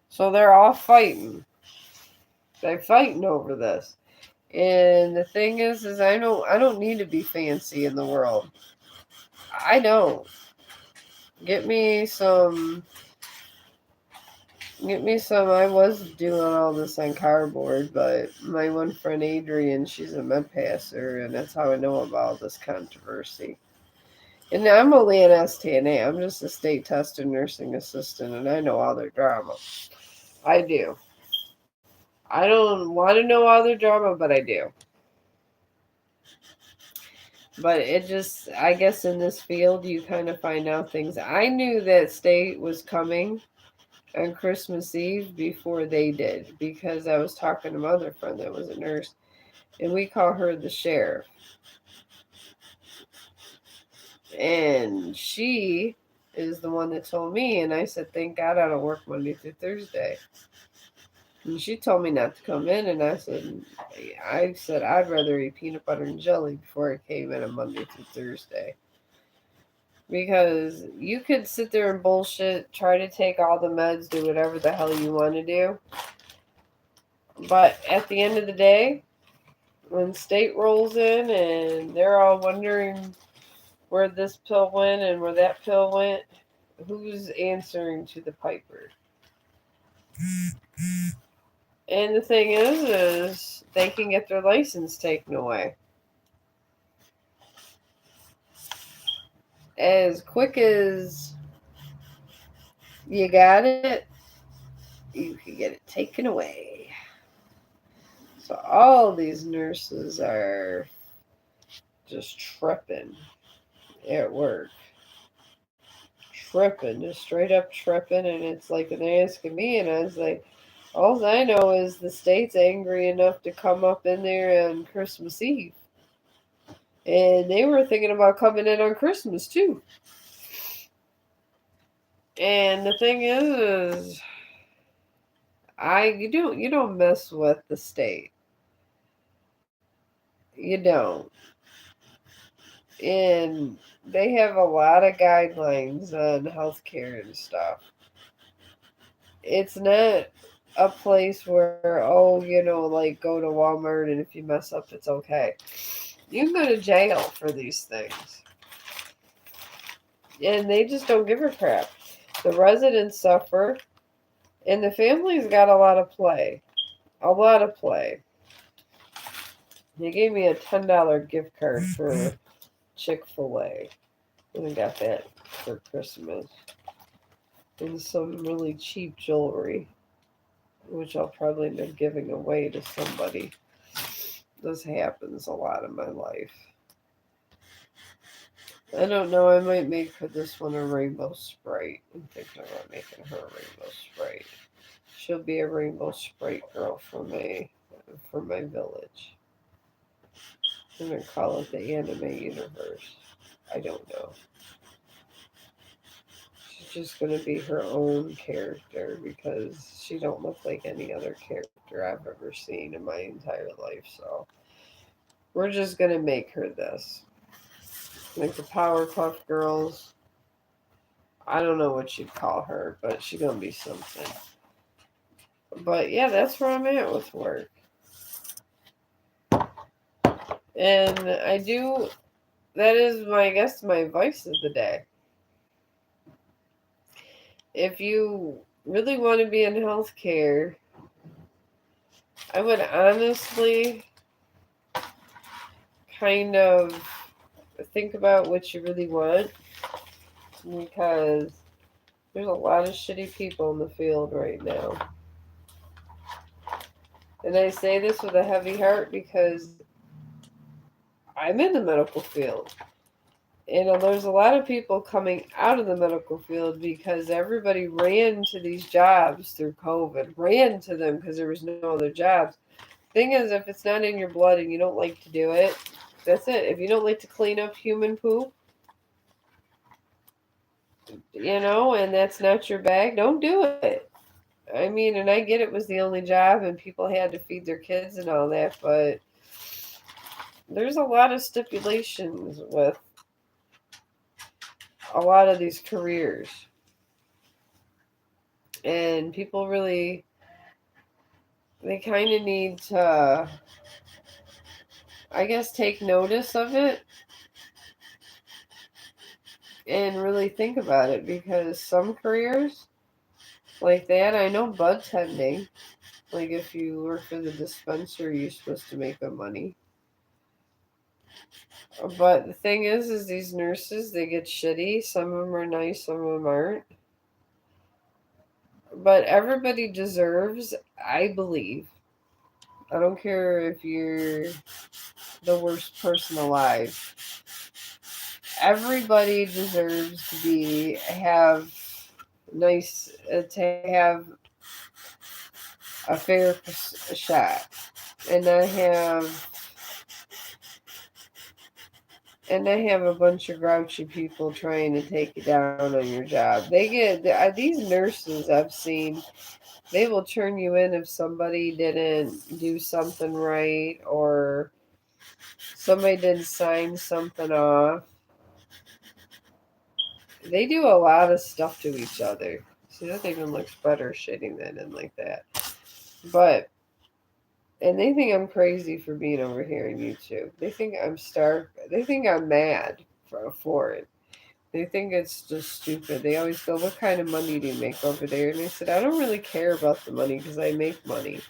So they're all fighting. They're fighting over this. And the thing is I don't need to be fancy in the world. I don't. Get me some. I was doing all this on cardboard, but my one friend Adrian, she's a med passer, and that's how I know about this controversy. And I'm only an STNA. I'm just a state tested nursing assistant, and I know all their drama. I do. I don't want to know all their drama, but I do. But it just, I guess in this field, you kind of find out things. I knew that state was coming on Christmas Eve before they did because I was talking to my other friend that was a nurse, and we call her the sheriff. And she is the one that told me, and I said, thank God I don't work Monday through Thursday. And she told me not to come in, and I said I'd rather eat peanut butter and jelly before I came in on Monday through Thursday. Because you could sit there and bullshit, try to take all the meds, do whatever the hell you want to do. But at the end of the day, when state rolls in and they're all wondering where this pill went and where that pill went, who's answering to the piper? And the thing is they can get their license taken away. As quick as you got it, you can get it taken away. So all these nurses are just tripping at work. Tripping, just straight up tripping. And it's like, and they're asking me, and I was like, all I know is the state's angry enough to come up in there on Christmas Eve. And they were thinking about coming in on Christmas too. And the thing is, you don't mess with the state. You don't. And they have a lot of guidelines on healthcare and stuff. It's not a place where, like go to Walmart and if you mess up, it's okay. You can go to jail for these things. And they just don't give a crap. The residents suffer, and the family's got a lot of play. A lot of play. They gave me a $10 gift card for Chick-fil-A. And I got that for Christmas. And some really cheap jewelry, which I'll probably end up giving away to somebody. This happens a lot in my life. I don't know, I might make for this one a rainbow Sprite. I'm thinking about making her a rainbow Sprite. She'll be a rainbow Sprite girl for my village. I'm going to call it the anime universe. I don't know. She's just going to be her own character because she don't look like any other character I've ever seen in my entire life. So we're just going to make her this. Like the Powerpuff Girls. I don't know what you'd call her, but she's going to be something. But yeah, that's where I'm at with work. And that is my advice of the day. If you really want to be in healthcare, I would honestly kind of think about what you really want, because there's a lot of shitty people in the field right now. And I say this with a heavy heart because I'm in the medical field. And there's a lot of people coming out of the medical field because everybody ran to these jobs through COVID, ran to them because there was no other jobs. Thing is, if it's not in your blood and you don't like to do it, that's it. If you don't like to clean up human poop, and that's not your bag, don't do it. I mean, and I get it was the only job and people had to feed their kids and all that, but there's a lot of stipulations with a lot of these careers. And people really, they kind of need to, I guess, take notice of it and really think about it, because some careers like that, I know bud tending, like if you work for the dispensary, you're supposed to make good money. But the thing is these nurses, they get shitty. Some of them are nice, some of them aren't. But everybody deserves, I believe, I don't care if you're the worst person alive, everybody deserves to have a fair shot, and I have a bunch of grouchy people trying to take you down on your job. These nurses I've seen, they will turn you in if somebody didn't do something right or somebody didn't sign something off. They do a lot of stuff to each other. See, that even looks better shading that in like that. But, and they think I'm crazy for being over here on YouTube. They think I'm stark. They think I'm mad for it. They think it's just stupid. They always go, "What kind of money do you make over there?" And I said, "I don't really care about the money because I make money."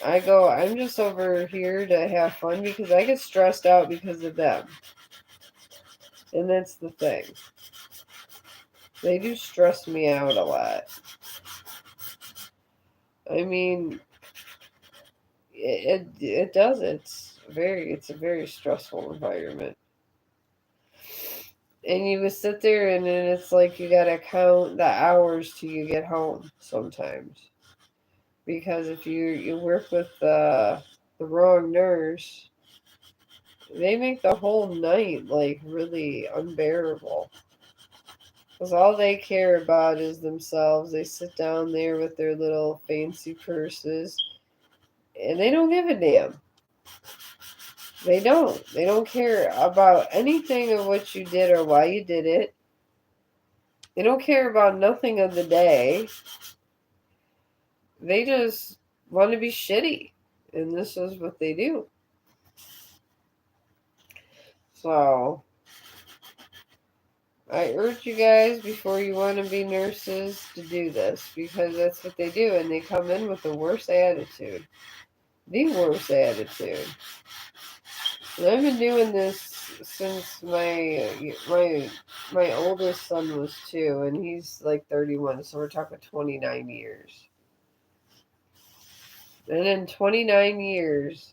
I go, "I'm just over here to have fun because I get stressed out because of them." And that's the thing. They do stress me out a lot. I mean, it does. It's a very stressful environment. And you would sit there and then it's like you gotta count the hours till you get home sometimes. Because if you work with the wrong nurse, they make the whole night like really unbearable. Because all they care about is themselves. They sit down there with their little fancy purses and they don't give a damn. They don't. They don't care about anything of what you did or why you did it. They don't care about nothing of the day. They just want to be shitty. And this is what they do. So, I urge you guys, before you want to be nurses, to do this. Because that's what they do. And they come in with the worst attitude. The worst attitude. And I've been doing this since my oldest son was 2, and he's like 31, so we're talking 29 years. And in 29 years,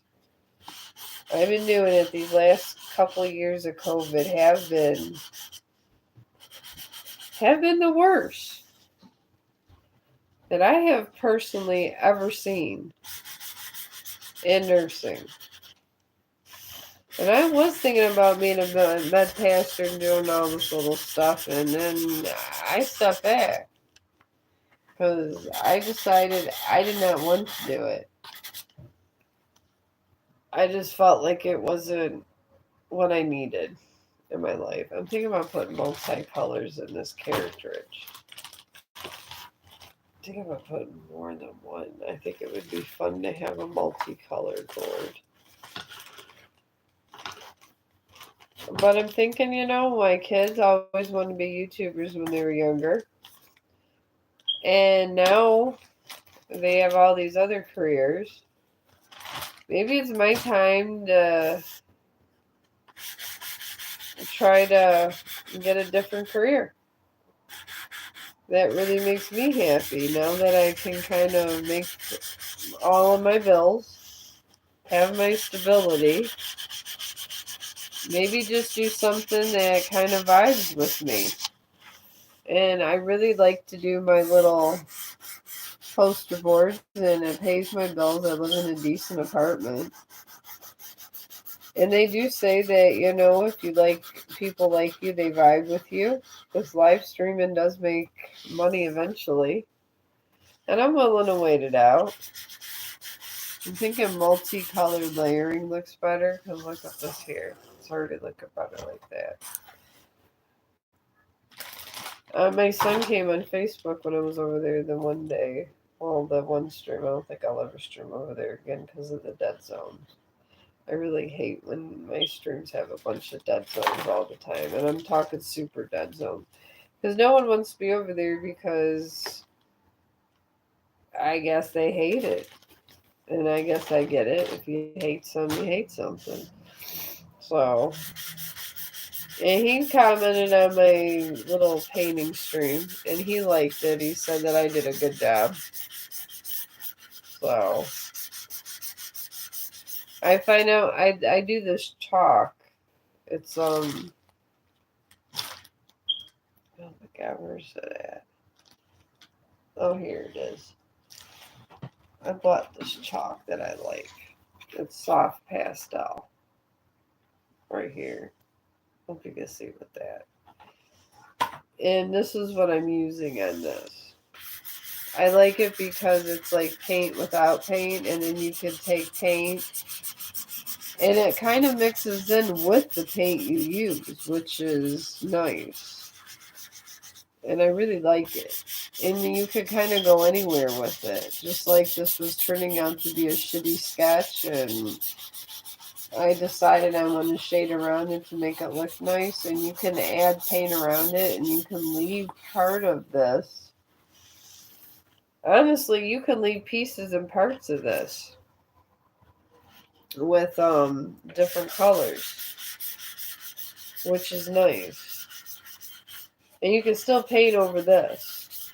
I've been doing it. These last couple of years of COVID have been the worst that I have personally ever seen in nursing. And I was thinking about being a med pastor and doing all this little stuff, and then I stepped back because I decided I did not want to do it. I just felt like it wasn't what I needed in my life. I'm thinking about putting multicolors in this cartridge. I think about putting more than one. I think it would be fun to have a multicolored board. But I'm thinking, my kids always wanted to be YouTubers when they were younger. And now they have all these other careers. Maybe it's my time to try to get a different career. That really makes me happy now that I can kind of make all of my bills, have my stability. Maybe just do something that kind of vibes with me. And I really like to do my little poster boards, and it pays my bills. I live in a decent apartment. And they do say that, if you like people like you, they vibe with you. Because live streaming does make money eventually. And I'm willing to wait it out. I'm thinking multicolored layering looks better. Because look at this here. It's already looking better like that. My son came on Facebook when I was over there the one day. Well, the one stream. I don't think I'll ever stream over there again because of the dead zone. I really hate when my streams have a bunch of dead zones all the time. And I'm talking super dead zone. Because no one wants to be over there because I guess they hate it. And I guess I get it. If you hate something, you hate something. So, and he commented on my little painting stream. And he liked it. He said that I did a good job. So, I find out I do this chalk. It's oh my god, where's it at? Oh, here it is. I bought this chalk that I like. It's soft pastel. Right here. Hope you can see with that. And this is what I'm using on this. I like it because it's like paint without paint, and then you can take paint And it kind of mixes in with the paint you use, which is nice. And I really like it. And you could kind of go anywhere with it. Just like this was turning out to be a shitty sketch, and I decided I want to shade around it to make it look nice. And you can add paint around it, and you can leave part of this. Honestly, you can leave pieces and parts of this with different colors, which is nice. And you can still paint over this,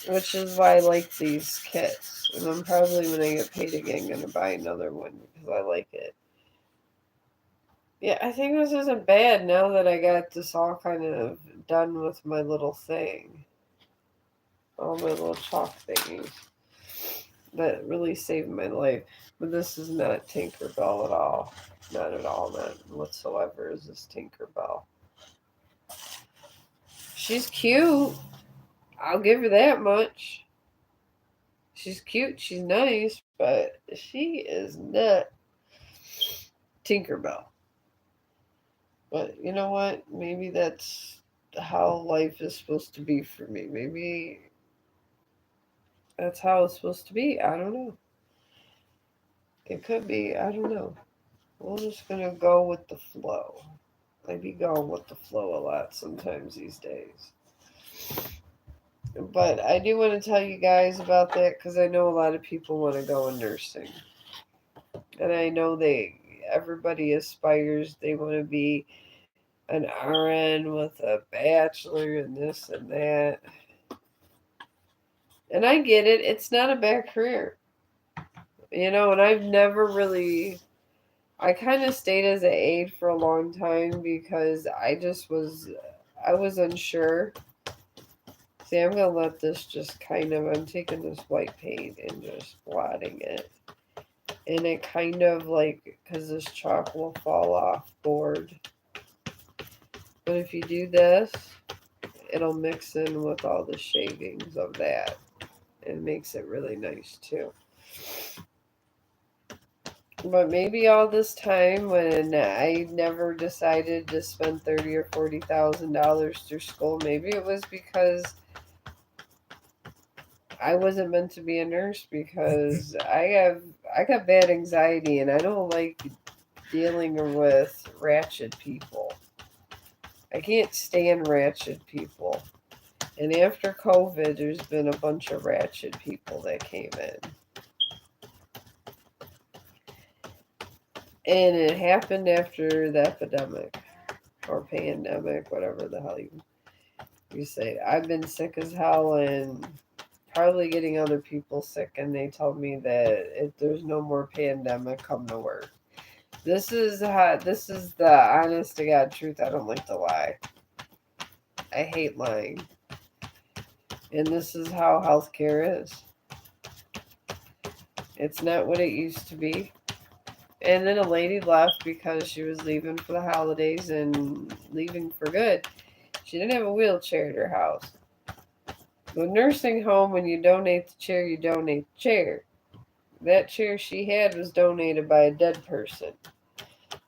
which is why I like these kits. And I'm probably, when I get paid again, going to buy another one because I like it. Yeah, I think this isn't bad now that I got this all kind of done with my little thing. All my little chalk thingies. That really saved my life. But this is not Tinkerbell at all. Not at all. Not whatsoever is this Tinkerbell. She's cute. I'll give her that much. She's cute. She's nice. But she is not Tinkerbell. But you know what? Maybe that's how life is supposed to be for me. Maybe that's how it's supposed to be. I don't know. It could be. I don't know. We're just going to go with the flow. I be going with the flow a lot sometimes these days. But I do want to tell you guys about that because I know a lot of people want to go in nursing. And I know everybody aspires. They want to be an RN with a bachelor and this and that. And I get it. It's not a bad career. And I've never really... I kind of stayed as an aide for a long time because I was unsure. See, I'm going to let this just I'm taking this white paint and just blotting it. And it kind of because this chalk will fall off board. But if you do this, it'll mix in with all the shavings of that. And makes it really nice too. But maybe all this time when I never decided to spend $30,000 or $40,000 through school, maybe it was because I wasn't meant to be a nurse, because I got bad anxiety and I don't like dealing with ratchet people. I can't stand ratchet people. And after COVID, there's been a bunch of ratchet people that came in. And it happened after the epidemic or pandemic, whatever the hell you say. I've been sick as hell and probably getting other people sick, and they told me that if there's no more pandemic, come to work. This is the honest to God truth. I don't like to lie. I hate lying. And this is how healthcare is. It's not what it used to be. And then a lady left because she was leaving for the holidays and leaving for good. She didn't have a wheelchair at her house. The nursing home, when you donate the chair, you donate the chair. That chair she had was donated by a dead person.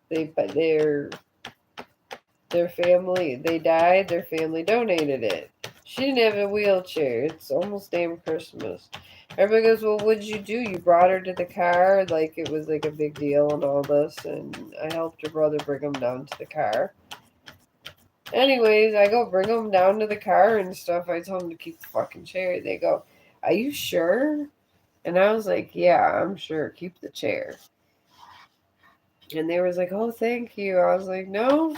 Their family, they died, their family donated it. She didn't have a wheelchair. It's almost damn Christmas. Everybody goes, well, what did you do? You brought her to the car? Like it was like a big deal and all this. And I helped her brother bring him down to the car. Anyways, I go bring him down to the car and stuff. I told him to keep the fucking chair. They go, are you sure? And I was like, yeah, I'm sure. Keep the chair. And they was like, oh, thank you. I was like, no.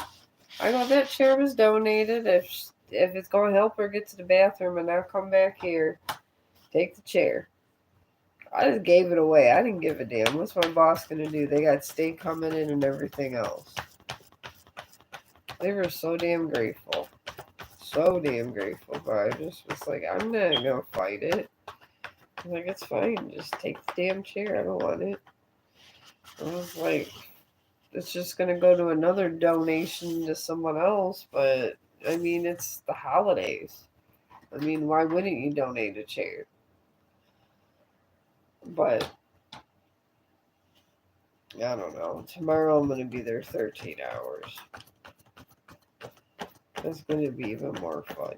I go, that chair was donated. If it's going to help her get to the bathroom and I'll come back here, take the chair. I just gave it away. I didn't give a damn. What's my boss going to do? They got steak coming in and everything else. They were so damn grateful. So damn grateful. But I just was like, I'm not going to fight it. I'm like, it's fine. Just take the damn chair. I don't want it. I was like, it's just going to go to another donation to someone else. But, I mean, it's the holidays. I mean, why wouldn't you donate a chair? But I don't know. Tomorrow I'm going to be there 13 hours. It's going to be even more fun.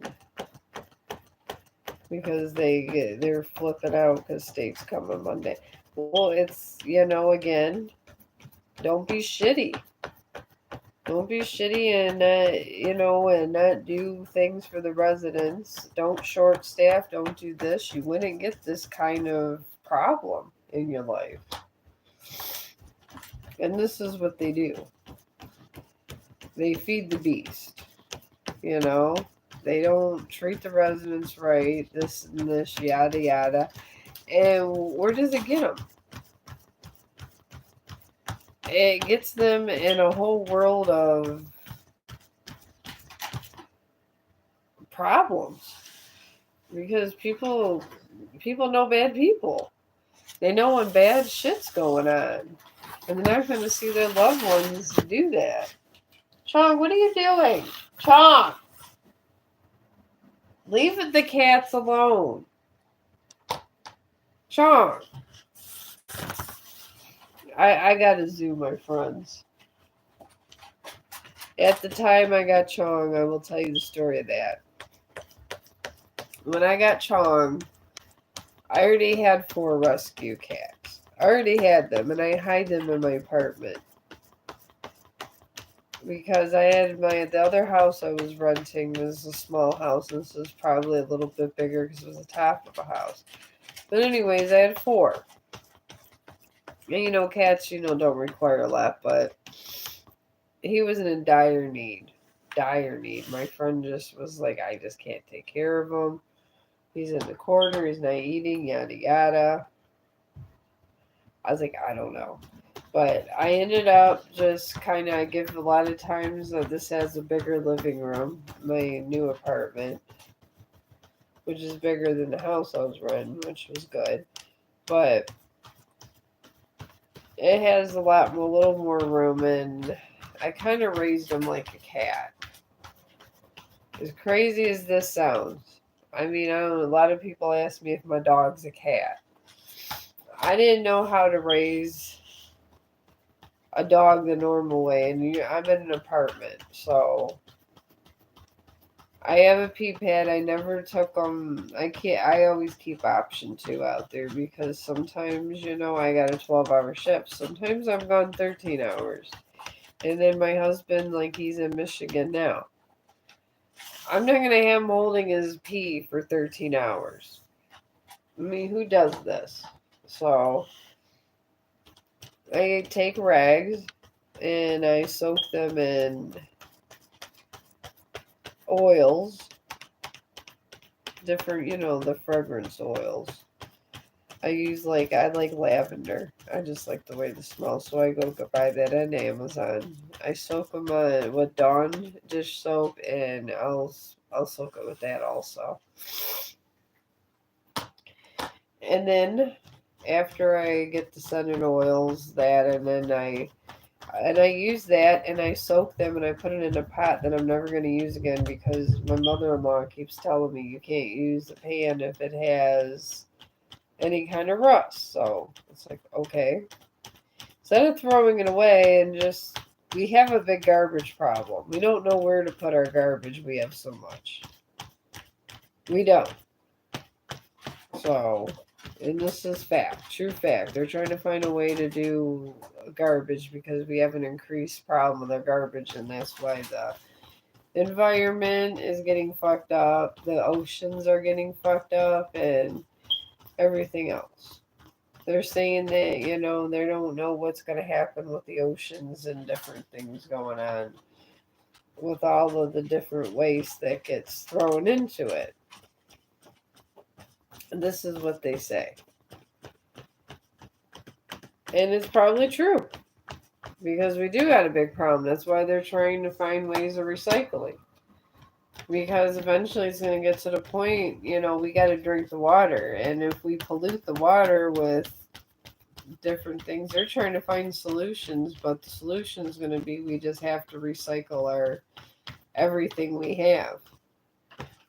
Because they're flipping out because state's coming Monday. Well, it's, again, don't be shitty. Don't be shitty and not do things for the residents. Don't short staff. Don't do this. You wouldn't get this kind of problem in your life. And this is what they do. They feed the beast. They don't treat the residents right. This and this, yada yada. And where does it get them? It gets them in a whole world of problems because people know bad people. They know when bad shit's going on, and they're not going to see their loved ones do that. Chong, what are you doing? Chong, leave the cats alone. Chong, I got a zoo, my friends. At the time I got Chong, I will tell you the story of that. When I got Chong, I already had 4 rescue cats. I already had them, and I hide them in my apartment. Because I had the other house I was renting was a small house, and this was probably a little bit bigger because it was the top of a house. But anyways, I had 4. And cats, don't require a lot, but he was in dire need. Dire need. My friend just was like, I just can't take care of him. He's in the corner, he's not eating, yada yada. I was like, I don't know. But I ended up just kind of give a lot of times that this has a bigger living room, my new apartment, which is bigger than the house I was renting, which was good. But it has a little more room, and I kind of raised him like a cat. As crazy as this sounds, I mean, I don't know, a lot of people ask me if my dog's a cat. I didn't know how to raise a dog the normal way, and I'm in an apartment, so I have a pee pad. I never took them. I always keep option 2 out there because sometimes I got a 12-hour shift. Sometimes I'm gone 13 hours, and then my husband, like, he's in Michigan now. I'm not gonna have him holding his pee for 13 hours. I mean, who does this? So I take rags and I soak them in oils, different, the fragrance oils. I like lavender. I just like the way they smell, so I go buy that on Amazon. I soak them with Dawn dish soap, and I'll soak it with that also. And then after I get the scented oils, and then I use that and I soak them and I put it in a pot that I'm never going to use again because my mother-in-law keeps telling me you can't use the pan if it has any kind of rust. So it's like, okay. Instead of throwing it away we have a big garbage problem. We don't know where to put our garbage. We have so much. We don't. So, and this is fact, true fact. They're trying to find a way to do garbage because we have an increased problem with our garbage, and that's why the environment is getting fucked up, the oceans are getting fucked up, and everything else. They're saying that, they don't know what's going to happen with the oceans and different things going on with all of the different waste that gets thrown into it. And this is what they say. And it's probably true. Because we do got a big problem. That's why they're trying to find ways of recycling. Because eventually it's going to get to the point, we got to drink the water. And if we pollute the water with different things, they're trying to find solutions. But the solution is going to be we just have to recycle everything we have.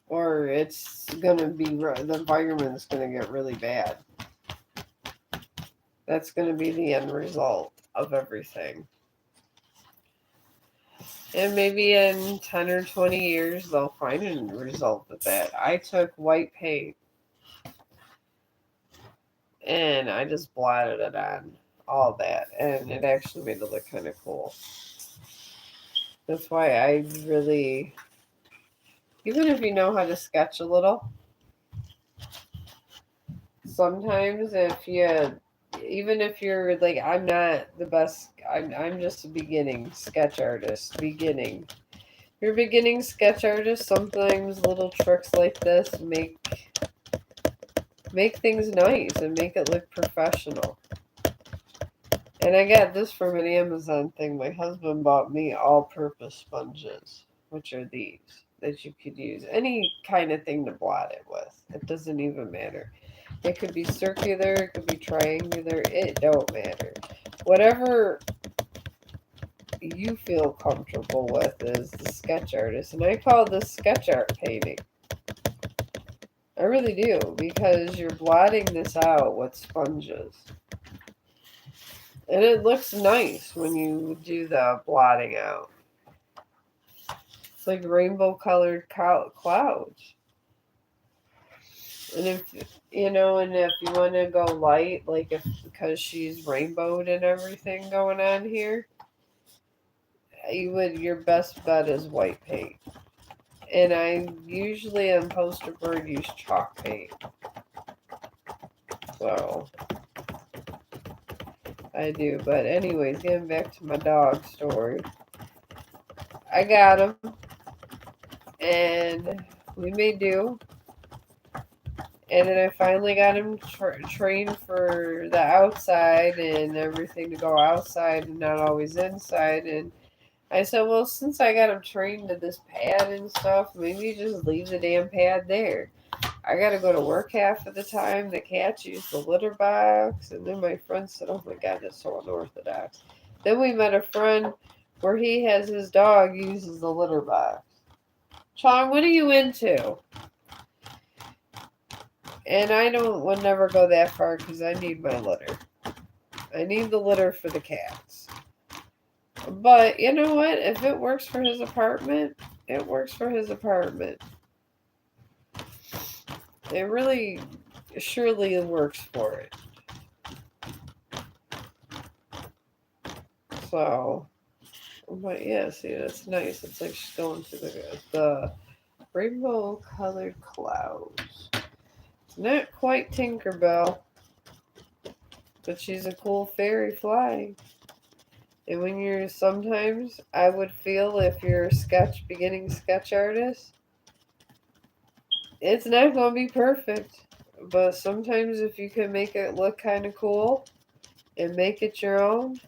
Or it's going to be, the environment's going to get really bad. That's going to be the end result. of everything. And maybe in 10 or 20 years, they'll find a result with that. I took white paint and I just blotted it on all that, and it actually made it look kind of cool. That's why I really, even if you know how to sketch a little, sometimes even if you're like, I'm not the best, I'm just a beginning sketch artist, beginning. You're a beginning sketch artist, sometimes little tricks like this make things nice and make it look professional. And I got this from an Amazon thing. My husband bought me all-purpose sponges, which are these that you could use any kind of thing to blot it with. It doesn't even matter. It could be circular, it could be triangular, it don't matter. Whatever you feel comfortable with is the sketch artist. And I call this sketch art painting. I really do, because you're blotting this out with sponges. And it looks nice when you do the blotting out. It's like rainbow colored clouds. And if you want to go light, because she's rainbowed and everything going on here, your best bet is white paint. And I usually on poster board use chalk paint. So I do. But anyways, getting back to my dog story. I got him. And we made do. And then I finally got him trained for the outside and everything, to go outside and not always inside. And I said, well, since I got him trained to this pad and stuff, maybe just leave the damn pad there. I got to go to work half of the time. The cats use the litter box. And then my friend said, oh my God, that's so unorthodox. Then we met a friend where he has his dog uses the litter box. Chong, what are you into? And I would never go that far because I need my litter. I need the litter for the cats. But you know what? If it works for his apartment, it works for his apartment. It really, surely works for it. So, but yeah, see, that's nice. It's like she's going through the rainbow colored clouds. It's not quite Tinkerbell, but she's a cool fairy flying. And when sometimes I would feel if you're a beginning sketch artist, it's not going to be perfect. But sometimes if you can make it look kind of cool and make it your own,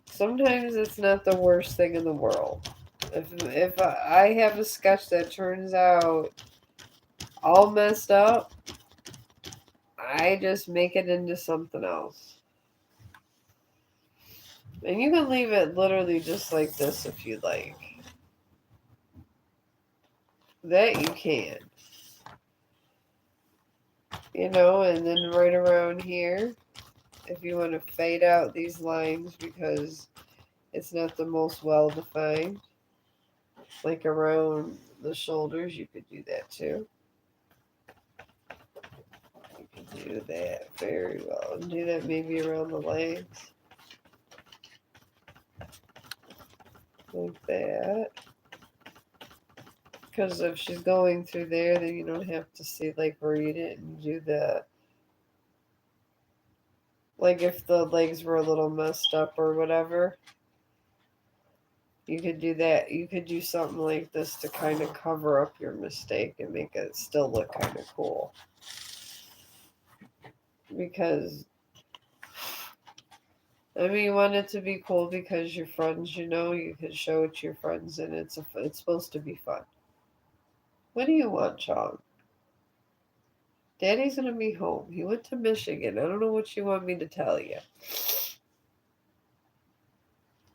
sometimes it's not the worst thing in the world. If I have a sketch that turns out all messed up, I just make it into something else. And you can leave it literally just like this if you like. That you can. And then right around here, if you want to fade out these lines because it's not the most well defined, like around the shoulders, you could do that too. You could do that very well. And do that maybe around the legs. Like that. Because if she's going through there, then you don't have to see, read it and do the... Like, if the legs were a little messed up or whatever, you could do that. You could do something like this to kind of cover up your mistake and make it still look kind of cool. Because, you want it to be cool because your friends, you could show it to your friends, and it's supposed to be fun. What do you want, Chong? Daddy's going to be home. He went to Michigan. I don't know what you want me to tell you.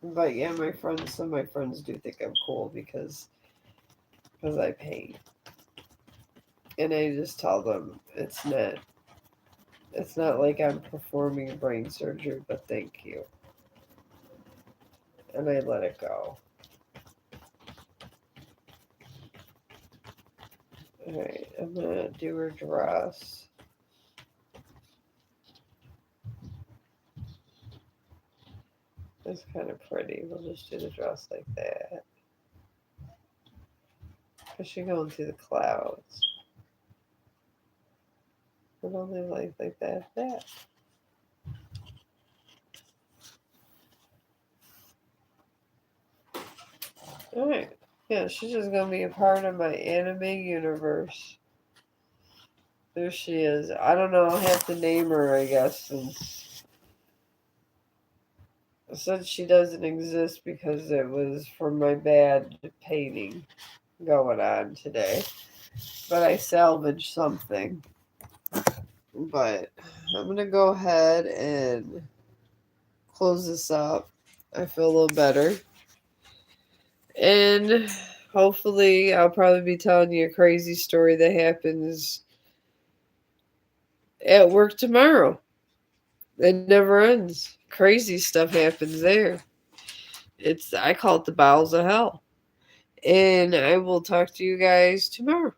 But yeah, some of my friends do think I'm cool because I paint. And I just tell them it's not It's not like I'm performing brain surgery, but thank you. And I let it go. Alright, I'm gonna do her dress. It's kind of pretty. We'll just do the dress like that. Because she's going through the clouds. But only like that. Alright. Yeah, she's just going to be a part of my anime universe. There she is. I don't know. I'll have to name her, I guess, since she doesn't exist because it was from my bad painting going on today. But I salvaged something. But I'm going to go ahead and close this up. I feel a little better. And hopefully I'll probably be telling you a crazy story that happens at work tomorrow. It never ends. Crazy stuff happens there. I call it the bowels of hell. And I will talk to you guys tomorrow.